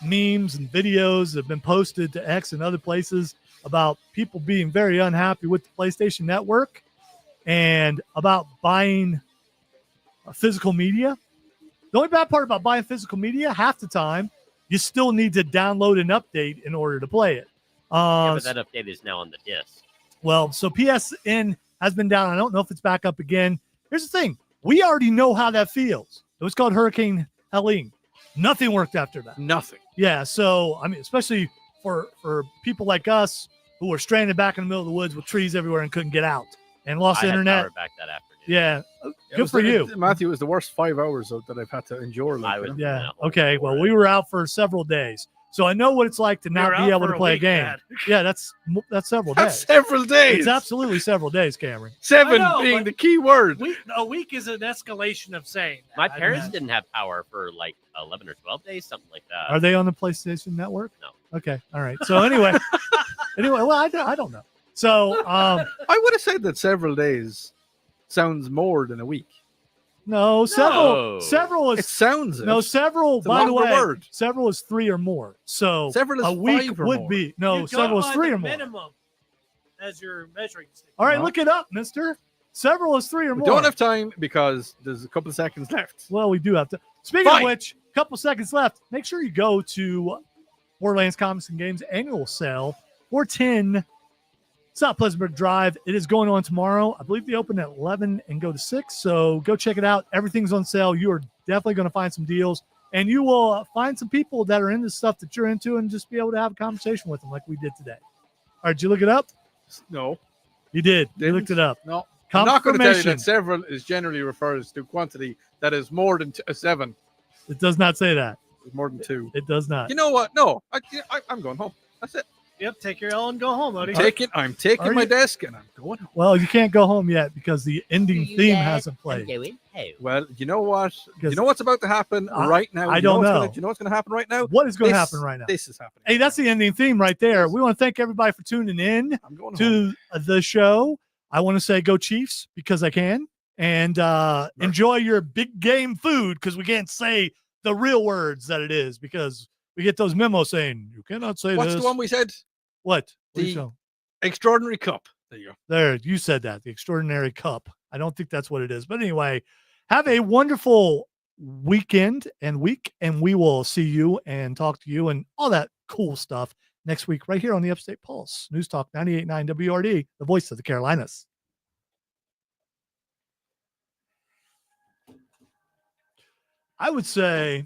memes and videos have been posted to X and other places about people being very unhappy with the PlayStation Network and about buying physical media. The only bad part about buying physical media, half the time, you still need to download an update in order to play it. Yeah, but that update is now on the disc. Well, so PSN has been down. I don't know if it's back up again. Here's the thing. We already know how that feels. It was called Hurricane Helene. Nothing worked after that. Nothing. Yeah, so, I mean, especially for people like us who were stranded back in the middle of the woods with trees everywhere and couldn't get out and lost I the had internet. power back that afternoon. Yeah, It good was for the- you. Matthew. It was the worst 5 hours that I've had to endure. Like I was- that. Yeah. No, Okay. Well, we were out for several days, so I know what it's like to We not were be out able for to a play a week, game. Dad. Yeah, that's several That's days. several days. It's absolutely several days, Cameron. 7 I know, being but- the key word. A week is an escalation of saying that. My I parents mean, didn't have power for like 11 or 12 days, something like that. Are they on the PlayStation Network? No. Okay. All right. So anyway, well, I don't know. So I would have said that several days sounds more than a week. no, No. several It is sounds it. no several. It's a By the longer way, word. several is 3 or more. So Several is a week 5 or would more. be no. you go Several is by 3 the or more. minimum as your measuring stick. All right, No. look it up, Mister. Several is 3 or We more. don't have time because there's a couple of seconds left. Well, we do have to. Speaking Fine. of which, a couple seconds left. Make sure you go to Borderlands Comics and Games annual sale, 410 South Pleasantburg Drive. It is going on tomorrow. I believe they open at 11 and go to 6. So go check it out. Everything's on sale. You are definitely going to find some deals, and you will find some people that are into stuff that you're into and just be able to have a conversation with them like we did today. All right, did you look it up? No, You did. You Didn't. looked it up. no. I'm not going to tell you Confirmation. that several is generally refers to quantity that is more than 7. It does not say that. It's more than 2. It does not. You know what? No, I'm going home. That's it. Yep, take your L and go home, buddy. I'm taking Are my you- desk and I'm going home. Well, you can't go home yet because the ending theme hasn't I'm played. going home. Well, you know what? Because You know what's about to happen right now? I You know don't what's know. gonna- you know what's going to happen right now? What is going to This- happen right now? This is happening. Hey, that's the ending theme right there. We want to thank everybody for tuning in I'm going home. to the show. I want to say go Chiefs because I can. And enjoy your big game food because we can't say the real words that it is because we get those memos saying you cannot say What's this. the one we said? What? What are you The- showing? Extraordinary Cup. There you go. There, you said that. The Extraordinary Cup. I don't think that's what it is. But anyway, have a wonderful weekend and week, and we will see you and talk to you and all that cool stuff next week right here on the Upstate Pulse. News Talk 98.9 WRD, the voice of the Carolinas. I would say,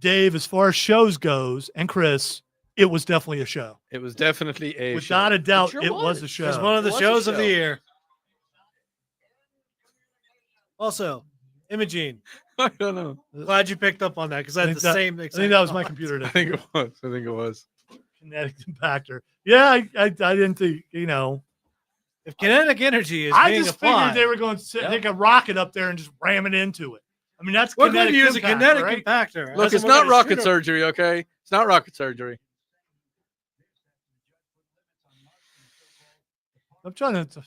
Dave, as far as shows goes, and Chris, it was definitely a show. It was definitely a show. Without a doubt, sure it was was. a It show. It's one of the It was a shows of the show. year. Also, Imogene, I don't know. glad you picked up on that because I I had think the that- same. I think that was my computer. I That think it was. I think it was. kinetic impactor. Yeah, I didn't think, you know, If kinetic energy is I being just applied, figured they were going to Yep. take a rocket up there and just ram it into it. I mean, that's we're going kinetic to use a impact, kinetic right? impactor. Look, As it's we're not gonna rocket shoot a- surgery, okay? It's not rocket surgery. I'm trying to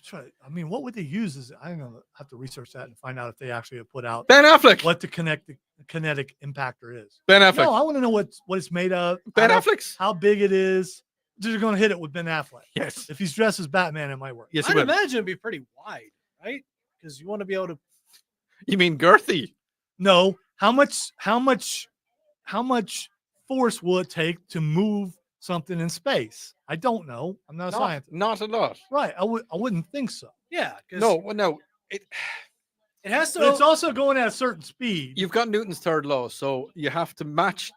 I mean, what would they use? I'm going to have to research that and find out if they actually have put out Ben Affleck. what the kinetic impactor is. Ben Affleck. No, I want to know what it's made of. Ben how- Affleck's. How big it is. They're going to hit it with Ben Affleck. Yes. If he's dressed as Batman, it might work. Yes, I'd it will. imagine it'd be pretty wide, right? Because you want to be able to. You mean girthy? No, how much force will it take to move something in space? I don't know. I'm not a scientist. Not a lot. Right. I wouldn't think so. Yeah. 'cause No, well, no. It has to. But it's also going at a certain speed. You've got Newton's third law, so you have to match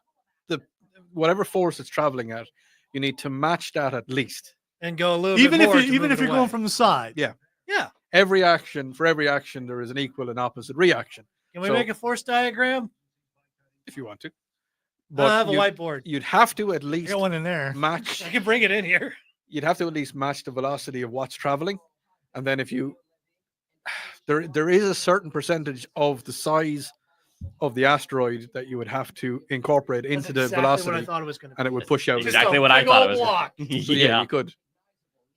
the whatever force it's traveling at. You need to match that at least. and go a little even bit if more you, to even move if it you're away. going from the side. Yeah. Yeah. For every action, there is an equal and opposite reaction, Can we So- make a force diagram? if you want to. I have a you- whiteboard. You'd have to at I least got one in there. match. I can bring it in here. You'd have to at least match the velocity of what's traveling, and then if you, there is a certain percentage of the size of the asteroid that you would have to incorporate That's into the exactly velocity, what I thought it was going to be. and it would push out. Just Exactly a what I big thought old it was. block. So, yeah, you could.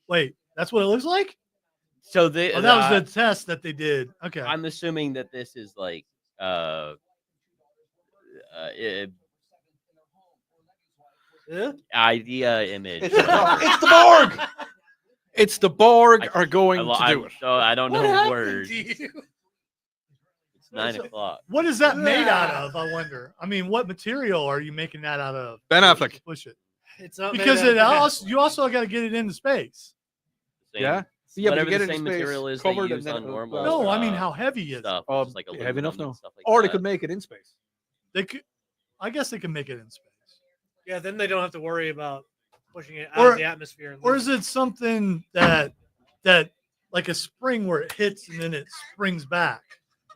Wait, that's what it looks like? So they, Oh, that was the test that they did. Okay. I'm assuming that this is like Yeah? idea image. It's the Borg. It's the Borg I- are going to do it. So I don't What know happened words. to you? It's 9 o'clock. What is that made out of? I wonder. I mean, what material are you making that out of? Ben Affleck. To push it. It's not Because made it out of also, you also got to get it into space. Same- Yeah. Yeah, but you whatever get the it in same space, material is they covered, and use then on it'll normal. blast No, I mean, uh, how heavy is it? stuff, Oh, just like heavy enough aluminum and now. stuff like Or they that. could make it in space. They could, I guess they can make it in space. Yeah, then they don't have to worry about pushing it out Or- of the atmosphere. And Or is it something that like a spring where it hits and then it springs back?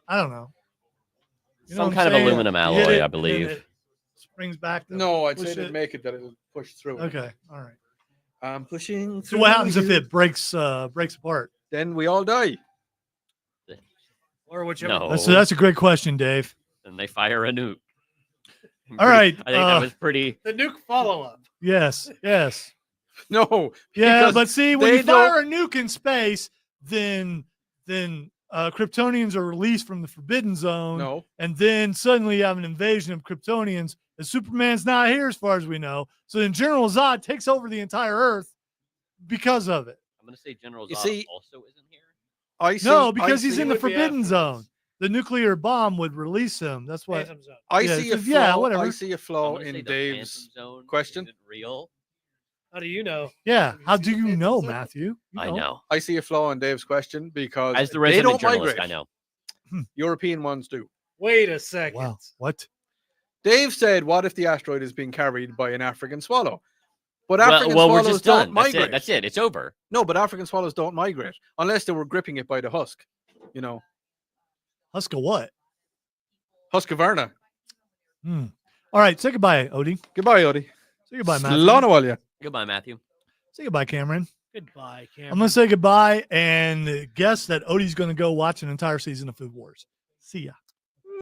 I don't know. You know Some what kind I'm of saying? aluminum You hit alloy, it, I and then believe. it springs back. to No, I'd push say they'd it. make it that it'll push through. Okay, all right. I'm pushing. So what happens if through you. it breaks apart? Then we all die. or whichever. No. That's a great question, Dave. And they fire a nuke. All right, I think that was pretty. The nuke follow up. Yes, yes. No. Yeah, because but see, when they you fire a nuke in space, then Kryptonians are released from the Forbidden Zone, No. and then suddenly you have an invasion of Kryptonians, and Superman's not here as far as we know. So then General Zod takes over the entire Earth because of it. I'm going to say General You Zod see- also isn't here. I see, No, because he's see, in the would be Forbidden afterwards. Zone. The nuclear bomb would release him. That's what. Phantom Zone. I yeah, see a it's flaw. just- yeah, whatever. I see a I'm flaw gonna say in the Dave's. Phantom Zone question. isn't real. How do you know? Yeah. You How see do the you Phantom know, Zone? Matthew? You I know. I see a flaw in Dave's question because As the they resident don't journalist, migrate. I know. European ones do. Wait a second. Wow. What? Dave said, "What if the asteroid is being carried by an African swallow?" But Well, African well, we're swallows just don't done. That's migrate. it. That's it. It's over. No, but African swallows don't migrate unless they were gripping it by the husk. You know, Huska what? Husqvarna. Hmm. All right. Say goodbye, Odie. Goodbye, Odie. Say goodbye, Matthew. Slánawalya. Goodbye, Matthew. Say goodbye, Cameron. Goodbye, Cameron. I'm going to say goodbye and guess that Odie's going to go watch an entire season of Food Wars. See ya.